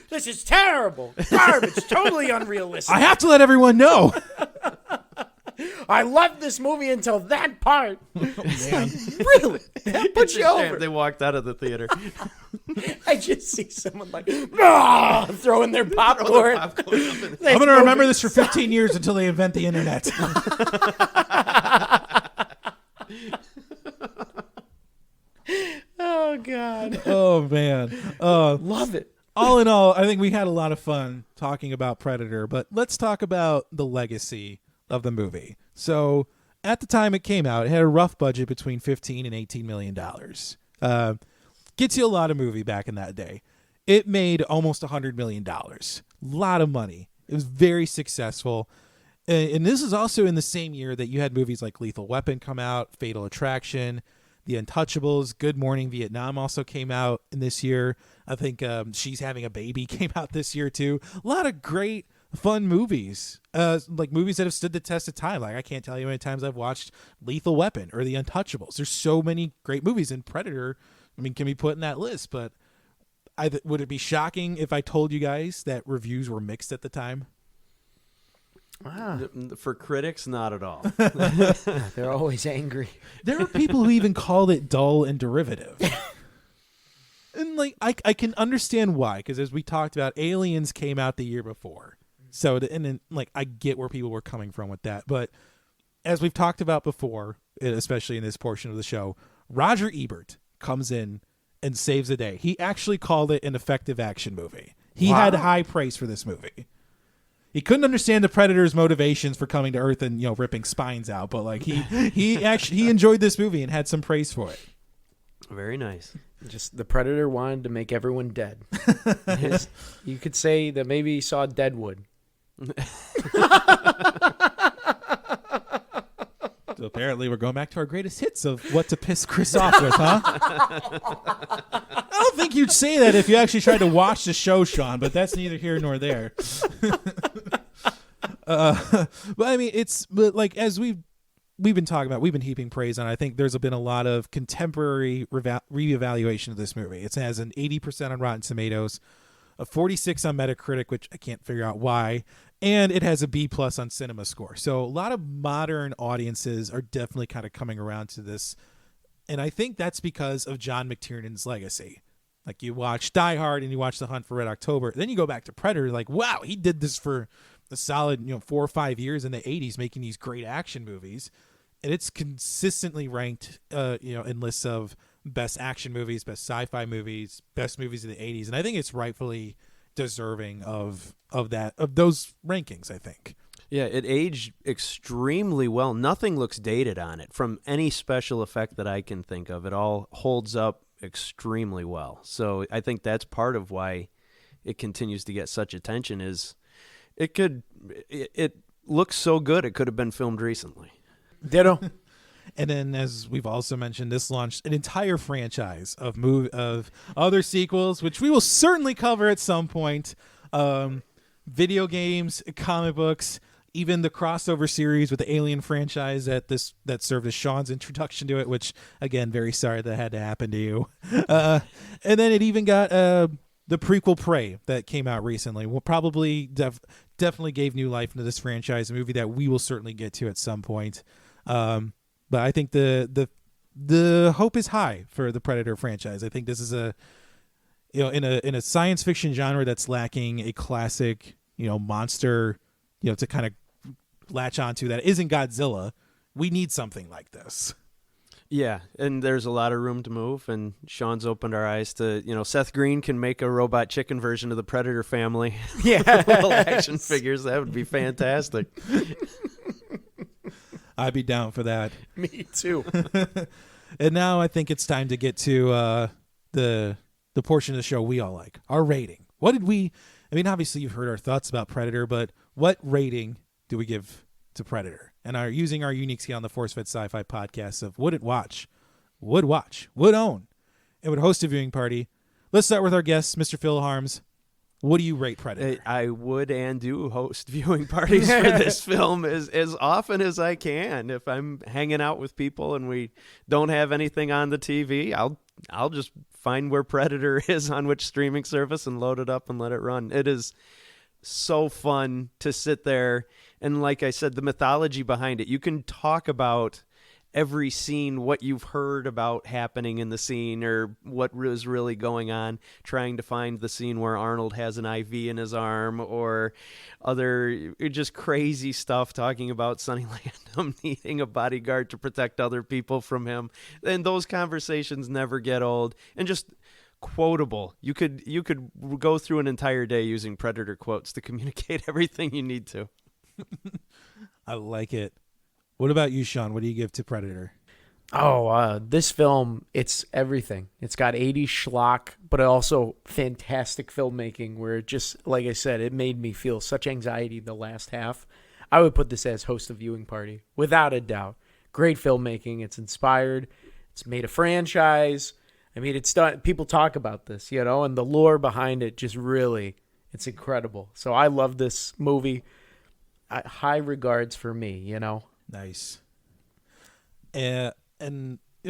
this is terrible. Garbage. Totally unrealistic. I have to let everyone know. I loved this movie until that part. Man. Really? That put It's you a shame over. they walked out of the theater. I just see someone like, throwing their popcorn. I'm going to remember this for 15 years until they invent the internet. Oh, God. Oh, man. Love it. All in all, I think we had a lot of fun talking about Predator, but let's talk about the legacy of the movie. So, at the time it came out, it had a rough budget between $15 and $18 million. Gets you a lot of movie back in that day. It made almost $100 million. A lot of money. It was very successful. And this is also in the same year that you had movies like Lethal Weapon come out, Fatal Attraction, The Untouchables, Good Morning Vietnam also came out in this year. I think She's Having a Baby came out this year too. A lot of great, fun movies, like movies that have stood the test of time. Like I can't tell you how many times I've watched Lethal Weapon or The Untouchables. There's so many great movies, and Predator, I mean, can be put in that list. But would it be shocking if I told you guys that reviews were mixed at the time? Wow. For critics, not at all. They're always angry. There are people who even called it dull and derivative. And like I can understand why, because as we talked about, Aliens came out the year before. So and then like I get where people were coming from with that, but as we've talked about before, especially in this portion of the show, Roger Ebert comes in and saves the day. He actually called it an effective action movie. He had high praise for this movie. He couldn't understand the Predator's motivations for coming to Earth and, ripping spines out, but like he enjoyed this movie and had some praise for it. Very nice. Just the Predator wanted to make everyone dead. You could say that maybe he saw Deadwood. So apparently we're going back to our greatest hits of what to piss Chris off with, huh? I don't think you'd say that if you actually tried to watch the show, Sean, but that's neither here nor there. But I mean, but like as we've been talking about, we've been heaping praise on it. I think there's been a lot of contemporary reevaluation of this movie. It has an 80% on Rotten Tomatoes, a 46 on Metacritic, which I can't figure out why, and it has a B+ on Cinema Score. So a lot of modern audiences are definitely kind of coming around to this, and I think that's because of John McTiernan's legacy. Like you watch Die Hard and you watch The Hunt for Red October, then you go back to Predator, like wow, he did this for a solid 4 or 5 years in the 80s, making these great action movies. And it's consistently ranked, in lists of best action movies, best sci-fi movies, best movies of the 80s. And I think it's rightfully deserving of those rankings, I think. Yeah, it aged extremely well. Nothing looks dated on it from any special effect that I can think of. It all holds up extremely well. So I think that's part of why it continues to get such attention is it looks so good it could have been filmed recently. Ditto. And then, as we've also mentioned, this launched an entire franchise of other sequels, which we will certainly cover at some point. Video games, comic books, even the crossover series with the Alien franchise that served as Sean's introduction to it, which, again, very sorry that had to happen to you. And then it even got the prequel Prey that came out recently. Will probably definitely gave new life into this franchise, a movie that we will certainly get to at some point. But I think the hope is high for the Predator franchise. I think this is in a science fiction genre that's lacking a classic, monster, to kind of latch onto that isn't Godzilla. We need something like this. Yeah, and there's a lot of room to move, and Sean's opened our eyes to, Seth Green can make a robot chicken version of the Predator family. Yeah. Little action figures. That would be fantastic. I'd be down for that. Me too. And now I think it's time to get to the the portion of the show we all like, our rating. What did we? I mean, obviously you've heard our thoughts about Predator, but what rating do we give to Predator? And using our unique scale on the Forcefedscifi podcast of would it watch, would own, and would host a viewing party. Let's start with our guest, Mr. Phil Harms. What do you rate Predator? I would and do host viewing parties for this film as often as I can. If I'm hanging out with people and we don't have anything on the TV, I'll just find where Predator is on which streaming service and load it up and let it run. It is so fun to sit there. And like I said, the mythology behind it, you can talk about every scene, what you've heard about happening in the scene or what was really going on, trying to find the scene where Arnold has an IV in his arm or other just crazy stuff, talking about Sonny Landham needing a bodyguard to protect other people from him. And those conversations never get old and just quotable. You could go through an entire day using Predator quotes to communicate everything you need to. I like it. What about you, Sean? What do you give to Predator? This film, it's everything. It's got 80s schlock, but also fantastic filmmaking where it just, like I said, it made me feel such anxiety the last half. I would put this as host of viewing party, without a doubt. Great filmmaking. It's inspired. It's made a franchise. I mean, it's done. People talk about this, and the lore behind it just really, it's incredible. So I love this movie. High regards for me, Nice. And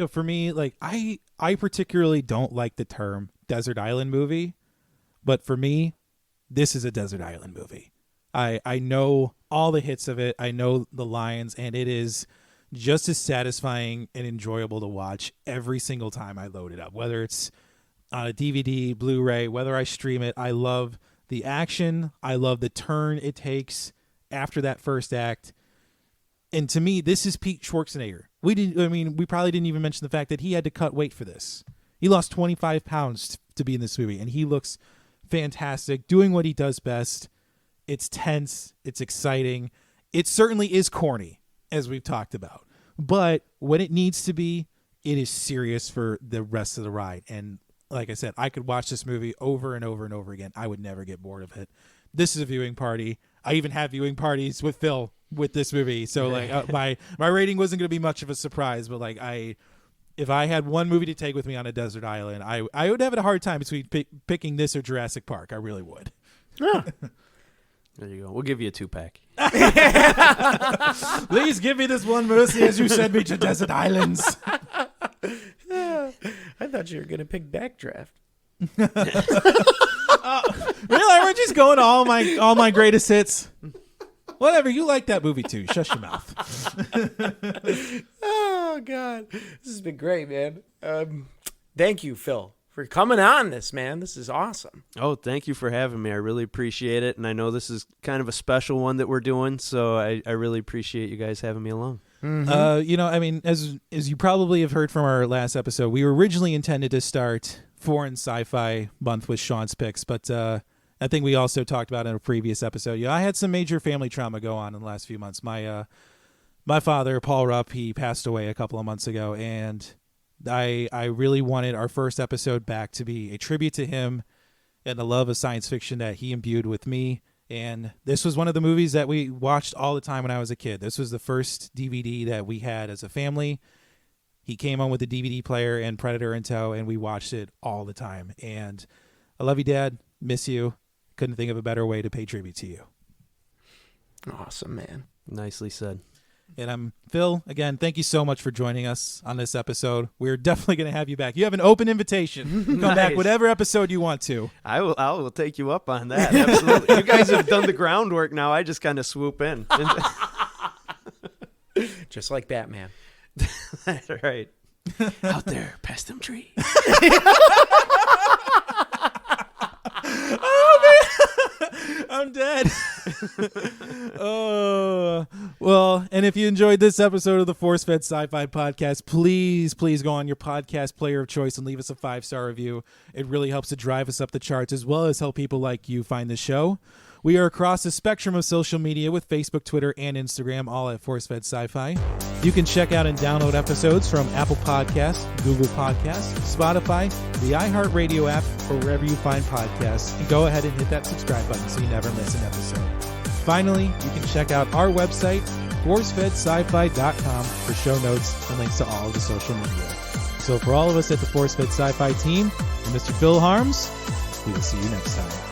for me, like I particularly don't like the term desert island movie, but for me, this is a desert island movie. I know all the hits of it. I know the lines, and it is just as satisfying and enjoyable to watch every single time I load it up, whether it's on a DVD, Blu-ray, whether I stream it. I love the action. I love the turn it takes after that first act. And to me, this is Pete Schwarzenegger. We probably didn't even mention the fact that he had to cut weight for this. He lost 25 pounds to be in this movie, and he looks fantastic, doing what he does best. It's tense. It's exciting. It certainly is corny, as we've talked about. But when it needs to be, it is serious for the rest of the ride. And like I said, I could watch this movie over and over and over again. I would never get bored of it. This is a viewing party. I even have viewing parties with Phil with this movie, so like my rating wasn't going to be much of a surprise. But like if I had one movie to take with me on a desert island, I would have a hard time between picking this or Jurassic Park. I really would. Yeah. There you go. We'll give you a 2-pack. Please give me this one mercy as you send me to desert islands. I thought you were going to pick Backdraft. Really? We're just going to all my greatest hits. Whatever, you like that movie too. Shut your mouth. Oh God, this has been great, man. Thank you, Phil, for coming on this, man. This is awesome. Oh, thank you for having me. I really appreciate it, and I know this is kind of a special one that we're doing, so I really appreciate you guys having me along. Mm-hmm. As you probably have heard from our last episode, we were originally intended to start Foreign Sci-Fi Month with Sean's picks, but I think we also talked about in a previous episode. I had some major family trauma go on in the last few months. My father, Paul Rupp, he passed away a couple of months ago, and I really wanted our first episode back to be a tribute to him and the love of science fiction that he imbued with me. And this was one of the movies that we watched all the time when I was a kid. This was the first DVD that we had as a family. He came on with a DVD player and Predator in tow, and we watched it all the time. And I love you, Dad. Miss you. Couldn't think of a better way to pay tribute to you. Awesome, man. Nicely said. And I'm Phil. Again, thank you so much for joining us on this episode. We're definitely going to have you back. You have an open invitation. Come back whatever episode you want to. I will take you up on that. Absolutely. You guys have done the groundwork now. I just kind of swoop in. Just like Batman. Right. Out there, past them trees. I'm dead. Oh, well, and if you enjoyed this episode of the Forcefedscifi podcast, please go on your podcast player of choice and leave us a 5-star review. It really helps to drive us up the charts as well as help people like you find the show. We are across the spectrum of social media with Facebook, Twitter, and Instagram, all at Forcefedscifi. You can check out and download episodes from Apple Podcasts, Google Podcasts, Spotify, the iHeartRadio app, or wherever you find podcasts. And go ahead and hit that subscribe button so you never miss an episode. Finally, you can check out our website, Forcefedscifi.com, for show notes and links to all of the social media. So for all of us at the Forcefed Sci-Fi team and Mr. Phil Harms, we will see you next time.